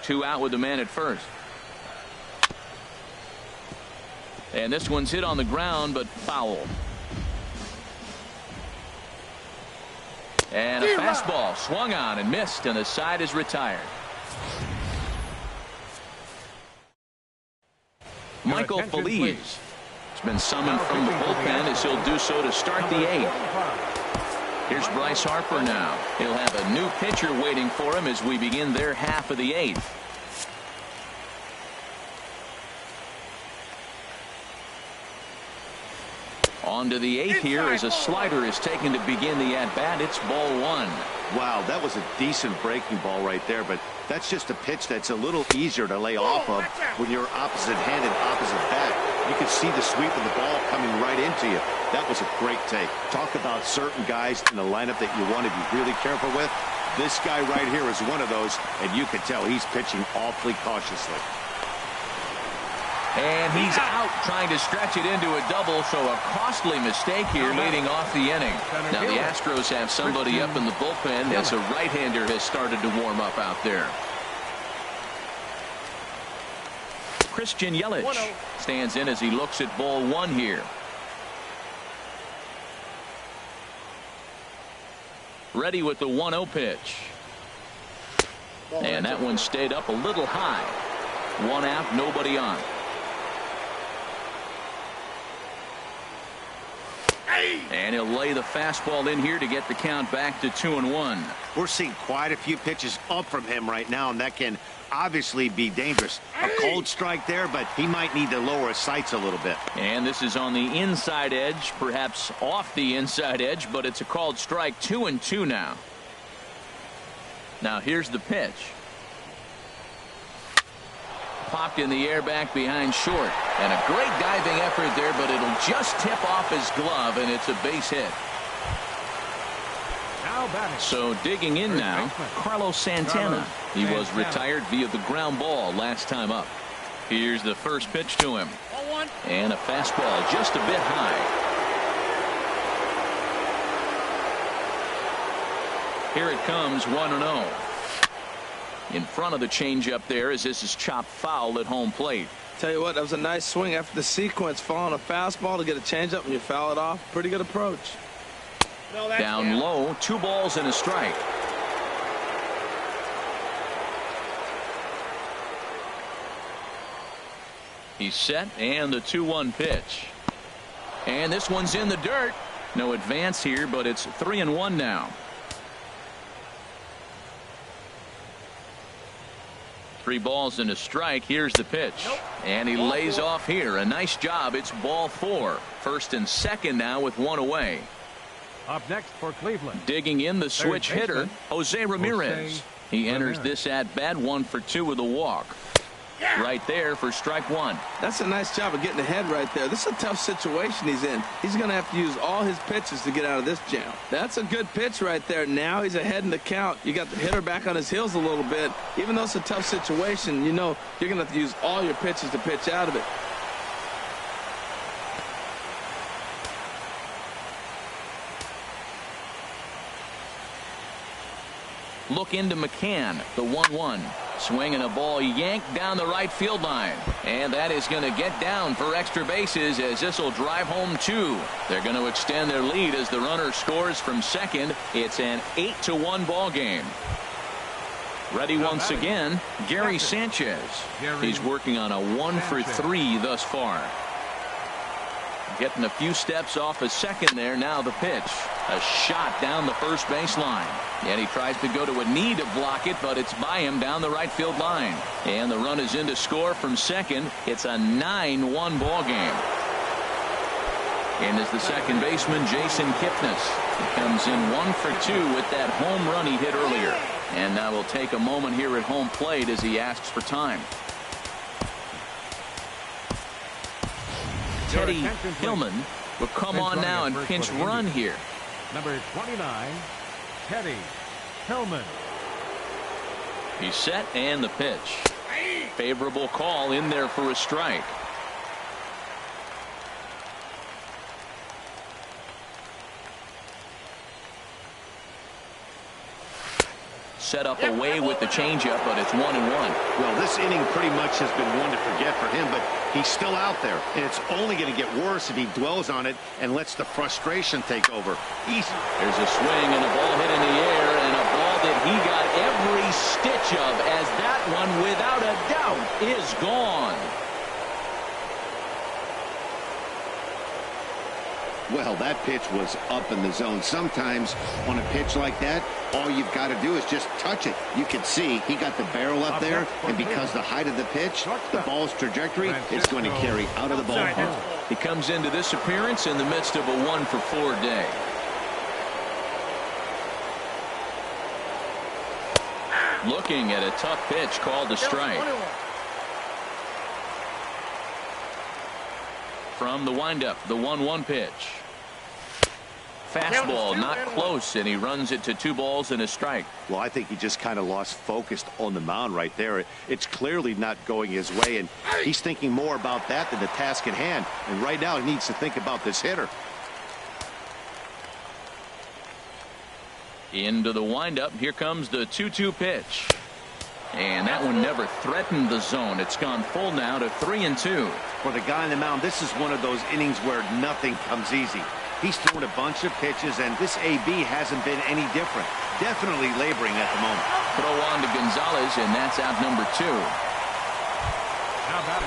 2 out with the man at first. And this one's hit on the ground, but foul. And a fastball swung on and missed, and the side is retired. Michael Feliz has been summoned from the bullpen as he'll do so to start the 8th. Here's Bryce Harper now. He'll have a new pitcher waiting for him as we begin their half of the 8th. On to the 8th here as a slider is taken to begin the at-bat. It's ball 1. Wow, that was a decent breaking ball right there, but that's just a pitch that's a little easier to lay off of when you're opposite-handed, opposite bat. You can see the sweep of the ball coming right into you. That was a great take. Talk about certain guys in the lineup that you want to be really careful with. This guy right here is one of those, and you can tell he's pitching awfully cautiously. And he's out trying to stretch it into a double, so a costly mistake here leading off the inning. Now the Astros have somebody up in the bullpen as a right-hander has started to warm up out there. Christian Yelich stands in as he looks at ball 1 here. Ready with the 1-0 pitch. And that one stayed up a little high. 1 out, nobody on. And he'll lay the fastball in here to get the count back to 2-1. We're seeing quite a few pitches up from him right now, and that can obviously be dangerous. A cold strike there, but he might need to lower his sights a little bit. And this is on the inside edge, perhaps off the inside edge, but it's a called strike. 2-2 now. Now here's the pitch. Popped in the air back behind short. And a great diving effort there, but it'll just tip off his glove, and it's a base hit. So digging in now, Carlos Santana. He was retired via the ground ball last time up. Here's the first pitch to him. And a fastball just a bit high. Here it comes, 1-0. In front of the changeup there as this is chopped foul at home plate. Tell you what, that was a nice swing after the sequence. Following a fastball to get a changeup and you foul it off. Pretty good approach. Down low, 2 balls and a strike. He's set, and the 2-1 pitch. And this one's in the dirt. No advance here, but it's 3-1 now. 3 balls and a strike. Here's the pitch. And he lays off here. A nice job. It's ball 4. First and second now with 1 away. Up next for Cleveland. Digging in the switch hitter, Jose Ramirez. He enters this at bat 1 for 2 with a walk. Right there for strike 1. That's a nice job of getting ahead right there. This is a tough situation he's in. He's going to have to use all his pitches to get out of this jam. That's a good pitch right there. Now he's ahead in the count. You got the hitter back on his heels a little bit. Even though it's a tough situation, you know you're going to have to use all your pitches to pitch out of it. Look into McCann, the 1-1. Swinging a ball yanked down the right field line. And that is going to get down for extra bases as this will drive home 2. They're going to extend their lead as the runner scores from second. It's an 8-1 ball game. Ready once again, Gary Sanchez. He's working on a 1 for 3 thus far. Getting a few steps off a second there. Now the pitch. A shot down the first baseline. And he tries to go to a knee to block it, but it's by him down the right field line. And the run is in to score from second. It's a 9-1 ball game. And as the second baseman, Jason Kipnis. He comes in 1 for 2 with that home run he hit earlier. And now we'll take a moment here at home plate as he asks for time. Teddy Hillman will come on now and pinch run here. Number 29, Teddy Hillman. He's set and the pitch. Favorable call in there for a strike. Set up away with the changeup, but it's 1-1. Well, this inning pretty much has been one to forget for him, but he's still out there, and it's only going to get worse if he dwells on it and lets the frustration take over. There's a swing and a ball hit in the air, and a ball that he got every stitch of, as that one, without a doubt, is gone. Well, that pitch was up in the zone. Sometimes on a pitch like that, all you've got to do is just touch it. You can see he got the barrel up there, and because the height of the pitch, the ball's trajectory is going to carry out of the ballpark. He comes into this appearance in the midst of a 1-for-4 day. Looking at a tough pitch called a strike. From the windup, the 1-1 pitch. Fastball not close, and he runs it to 2 balls and a strike. Well, I think he just kind of lost focus on the mound right there. It's clearly not going his way, and he's thinking more about that than the task at hand. And right now he needs to think about this hitter. Into the windup. Here comes the 2-2 pitch. And that one never threatened the zone. It's gone full now to 3-2. For the guy on the mound, this is one of those innings where nothing comes easy. He's thrown a bunch of pitches, and this AB hasn't been any different. Definitely laboring at the moment. Throw on to Gonzalez, and that's out number 2. Now batting,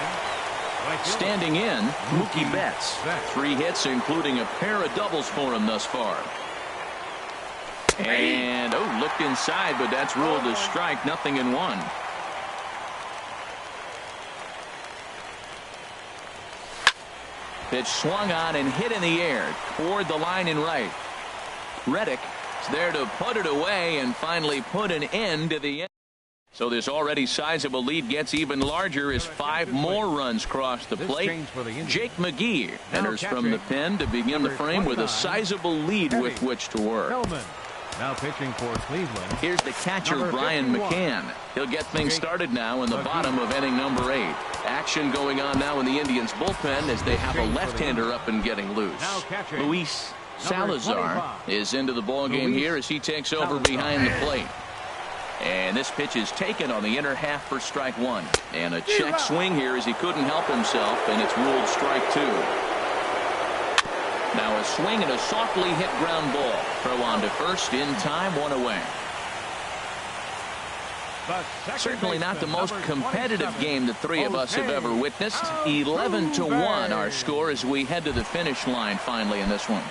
right fielder. Standing in, Mookie Betts. 3 hits, including a pair of doubles for him thus far. And, looked inside, but that's ruled a strike. 0-1. Pitch swung on and hit in the air toward the line in right. Reddick is there to put it away and finally put an end to the end. So this already sizable lead gets even larger as 5 more runs cross the plate. Jake McGee enters from the pen to begin the frame with a sizable lead with which to work. Now pitching for Cleveland. Here's the catcher, Brian McCann. He'll get things started now in the bottom of inning number 8. Action going on now in the Indians bullpen as they have a left-hander up and getting loose. Luis Salazar is into the ballgame here as he takes over behind the plate. And this pitch is taken on the inner half for strike 1. And a check swing here as he couldn't help himself, and it's ruled strike 2. Now a swing and a softly hit ground ball. Throw on to first in time, 1 away. Certainly not the most competitive game the 3 of us have ever witnessed. 11-1 our score as we head to the finish line finally in this one.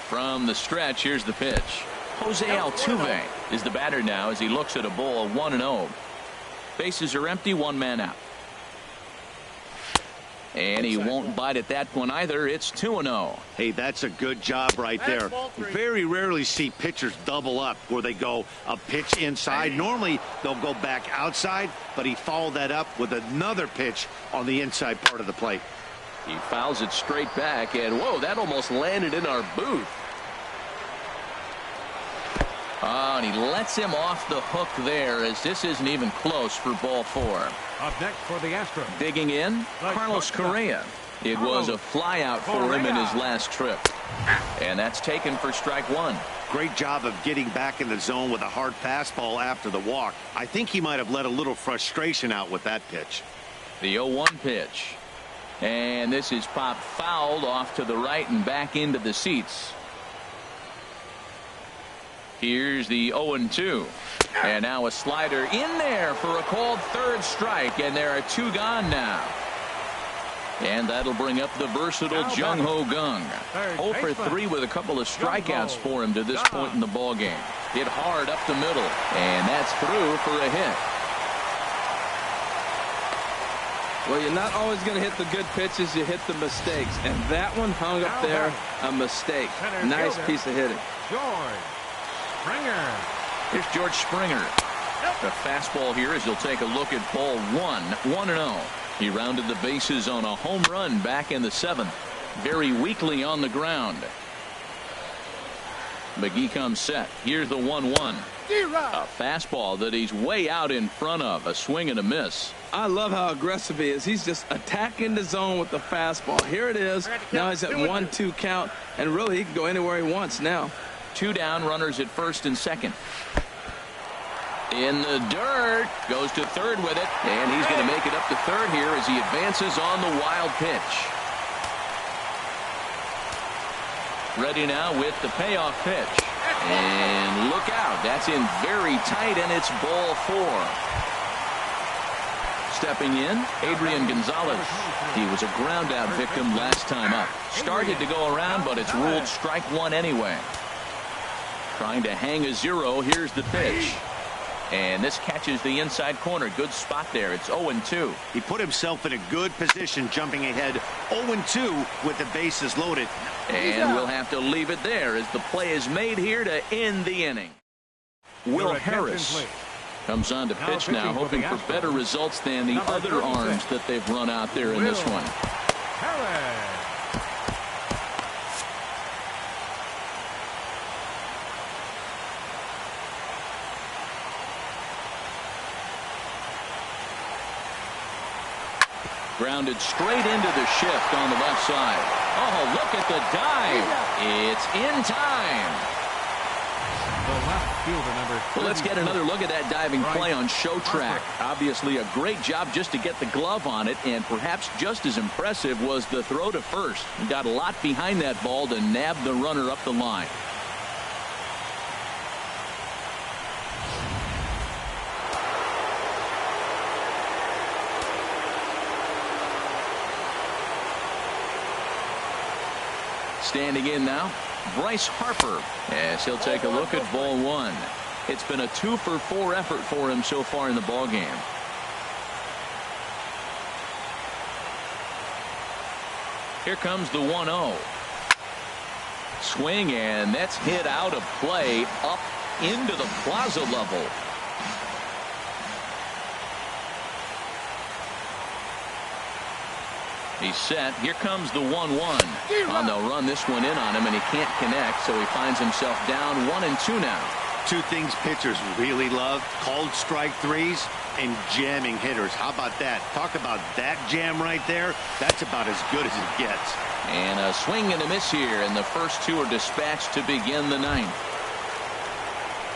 From the stretch, here's the pitch. Jose Altuve is the batter now as he looks at a ball 1-0. Bases are empty, 1 man out. And he won't bite at that one either. It's 2-0. Hey, that's a good job right there. Very rarely see pitchers double up where they go a pitch inside. Normally they'll go back outside, but he followed that up with another pitch on the inside part of the plate. He fouls it straight back, and whoa, that almost landed in our booth. And he lets him off the hook there as this isn't even close for ball 4. Up next for the Astros. Digging in, Carlos Correa. It was a fly out for him in his last trip. And that's taken for strike 1. Great job of getting back in the zone with a hard fastball after the walk. I think he might have let a little frustration out with that pitch. The 0-1 pitch. And this is popped fouled off to the right and back into the seats. Here's the 0-2. And now a slider in there for a called 3rd strike. And there are 2 gone now. And that'll bring up the versatile Jung Ho Gung. 0 for 3 with a couple of strikeouts for him to this point in the ballgame. Hit hard up the middle. And that's through for a hit. Well, you're not always going to hit the good pitches. You hit the mistakes. And that one hung up there, a mistake. Nice piece of hitting. George Springer. Here's George Springer. The fastball here as he'll take a look at ball 1. 1-0. He rounded the bases on a home run back in the 7th. Very weakly on the ground. McGee comes set. Here's the 1-1. A fastball that he's way out in front of. A swing and a miss. I love how aggressive he is. He's just attacking the zone with the fastball. Here it is. Now he's at 1-2 count. And really, he can go anywhere he wants now. 2 down, runners at first and second. In the dirt, goes to third with it, and he's going to make it up to third here as he advances on the wild pitch. Ready now with the payoff pitch. And look out, that's in very tight, and it's ball 4. stepping in, Adrian Gonzalez. He was a ground out victim last time up. Started to go around, but it's ruled strike one anyway. Trying to hang a 0. Here's the pitch. And this catches the inside corner. Good spot there. It's 0-2. He put himself in a good position, jumping ahead 0-2 with the bases loaded. And we'll have to leave it there as the play is made here to end the inning. Will Harris comes on to pitch now, hoping for better results than the other arms that they've run out there in this one. Grounded straight into the shift on the left side. Oh, look at the dive. It's in time. Well, let's get another look at that diving play on show track. Obviously a great job just to get the glove on it, and perhaps just as impressive was the throw to first. He got a lot behind that ball to nab the runner up the line. Standing in now, Bryce Harper, as he'll take a look at ball one. It's been a 2-for-4 effort for him so far in the ball game. Here comes the 1-0. Swing, and that's hit out of play up into the plaza level. He's set. Here comes the 1-1. And they'll run this one in on him, and he can't connect, so he finds himself down 1-2 now. Two things pitchers really love: called strike threes and jamming hitters. How about that? Talk about that jam right there. That's about as good as it gets. And a swing and a miss here, and the first two are dispatched to begin the ninth.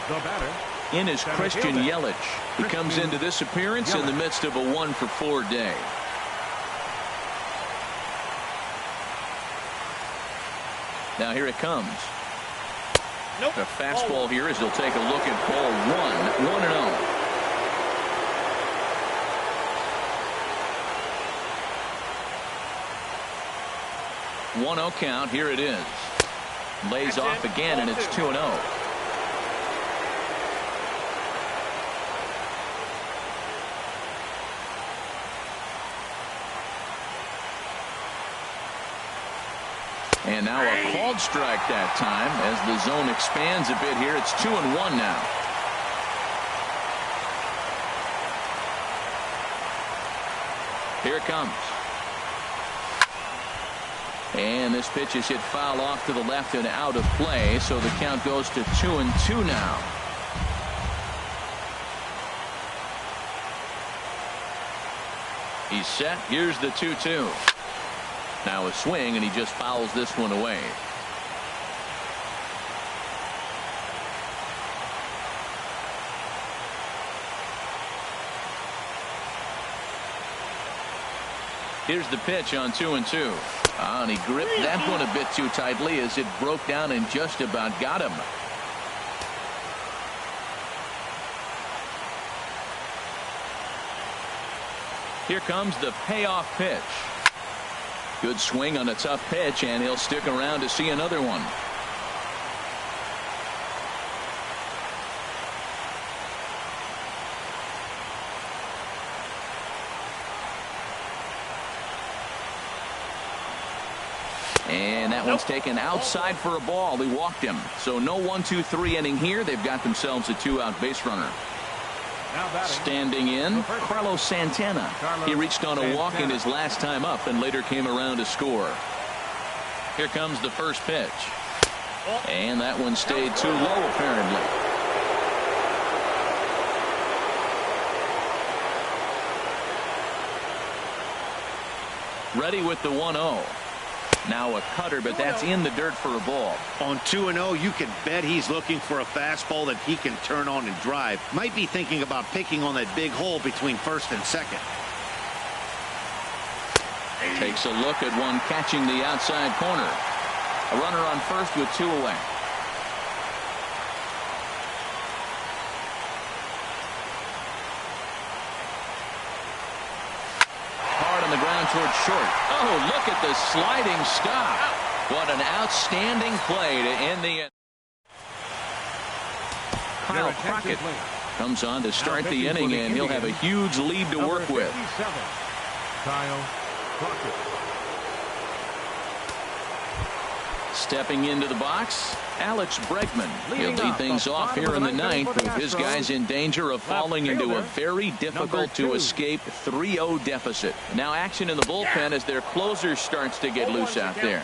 The batter in is Christian Yelich. He comes into this appearance in the midst of a 1-for-4 day. Now here it comes. Nope. A fastball here as he'll take a look at ball one. 1-0. 1-0 count. Here it is. Lays off again, and it's 2-0. And now a called strike that time as the zone expands a bit here. It's 2-1 now. Here it comes. And this pitch is hit foul off to the left and out of play, so the count goes to 2-2 now. He's set. Here's the 2-2. Now a swing, and he just fouls this one away. Here's the pitch on 2-2. And he gripped that one a bit too tightly as it broke down and just about got him. Here comes the payoff pitch. Good swing on a tough pitch, and he'll stick around to see another one. And that one's taken outside for a ball. He walked him. So no 1-2-3 inning here. They've got themselves a 2-out base runner. Standing in, Carlos Santana. He reached on a walk in his last time up and later came around to score. Here comes the first pitch. And that one stayed too low, apparently. Ready with the 1-0. Now a cutter, but that's in the dirt for a ball. On 2-0, you can bet he's looking for a fastball that he can turn on and drive. Might be thinking about picking on that big hole between first and second. Takes a look at one catching the outside corner. A runner on first with 2 away. the ground towards short. Oh, look at the sliding stop. What an outstanding play to end the. Kyle Crockett comes on to start the inning, and he'll have a huge lead to work with. Kyle Crockett. Stepping into the box, Alex Bregman. He'll lead things off here in the ninth with his guys in danger of falling into a very difficult to escape 3-0 deficit. Now action in the bullpen as their closer starts to get loose out there.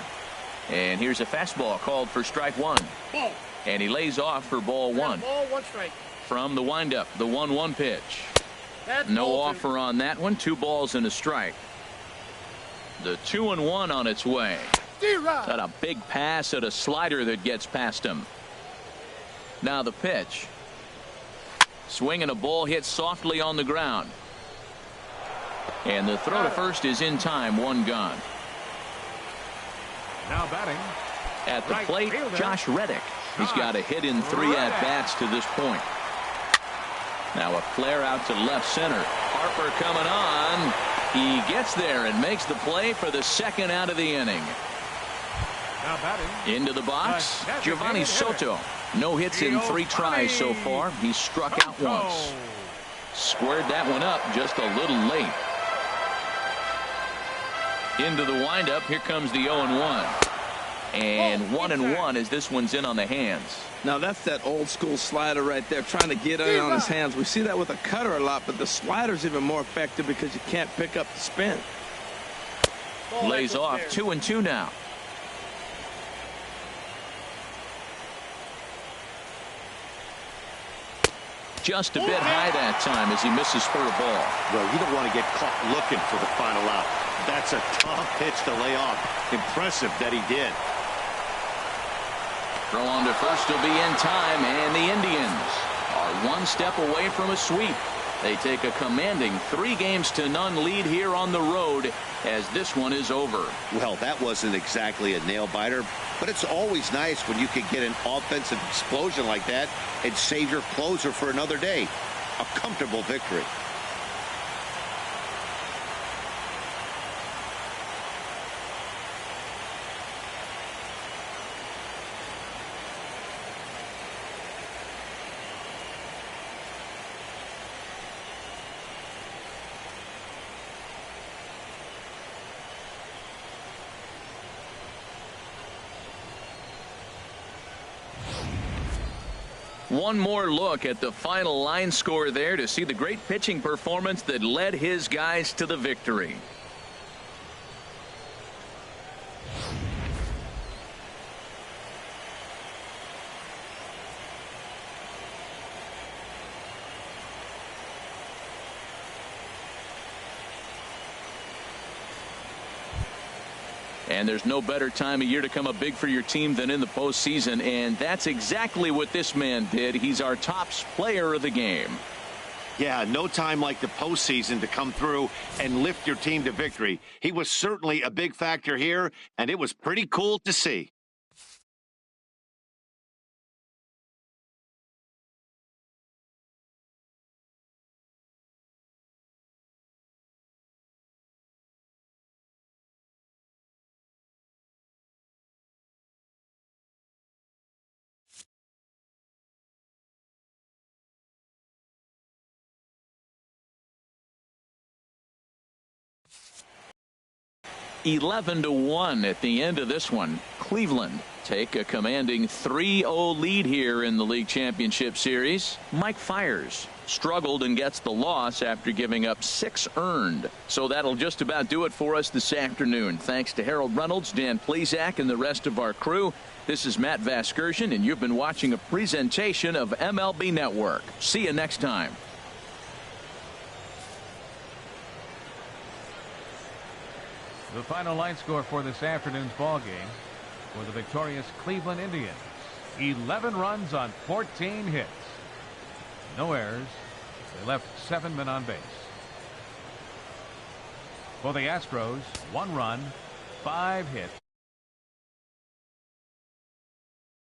And here's a fastball called for strike one. And he lays off for ball one. From the windup, the 1-1 pitch. No offer on that one. 2 balls and a strike. The 2-1 on its way. Got a big pass at a slider that gets past him. Now the pitch. Swing and a ball hit softly on the ground. And the throw to first is in time. 1 gone. Now batting. At the plate, Josh Reddick. He's got a hit in 3 at-bats to this point. Now a flare out to left center. Harper coming on. He gets there and makes the play for the second out of the inning. Now batting. Into the box, Giovanni Soto. No hits in 3 tries so far. He struck out once. Squared that one up just a little late. Into the windup. Here comes the 0-1. And 1-1 as this one's in on the hands. Now that's that old school slider right there, trying to get in on his hands. We see that with a cutter a lot, but the slider's even more effective because you can't pick up the spin. Lays off. 2-2 now. Just a bit high that time as he misses for a ball. Well, you don't want to get caught looking for the final out. That's a tough pitch to lay off. Impressive that he did. Throw on to first will be in time, and the Indians are 1 step away from a sweep. They take a commanding 3-0 lead here on the road as this one is over. Well, that wasn't exactly a nail-biter, but it's always nice when you can get an offensive explosion like that and save your closer for another day. A comfortable victory. One more look at the final line score there to see the great pitching performance that led his guys to the victory. And there's no better time of year to come up big for your team than in the postseason, and that's exactly what this man did. He's our top player of the game. Yeah, no time like the postseason to come through and lift your team to victory. He was certainly a big factor here, and it was pretty cool to see. (11-1) at the end of this one. Cleveland take a commanding 3-0 lead here in the league championship series. Mike Fiers struggled and gets the loss after giving up 6 earned. So that'll just about do it for us this afternoon. Thanks to Harold Reynolds, Dan Plesac, and the rest of our crew. This is Matt Vasgersian, and you've been watching a presentation of MLB Network. See you next time. The final line score for this afternoon's ball game for the victorious Cleveland Indians: 11 runs on 14 hits. No errors. They left 7 men on base. For the Astros, 1 run, 5 hits,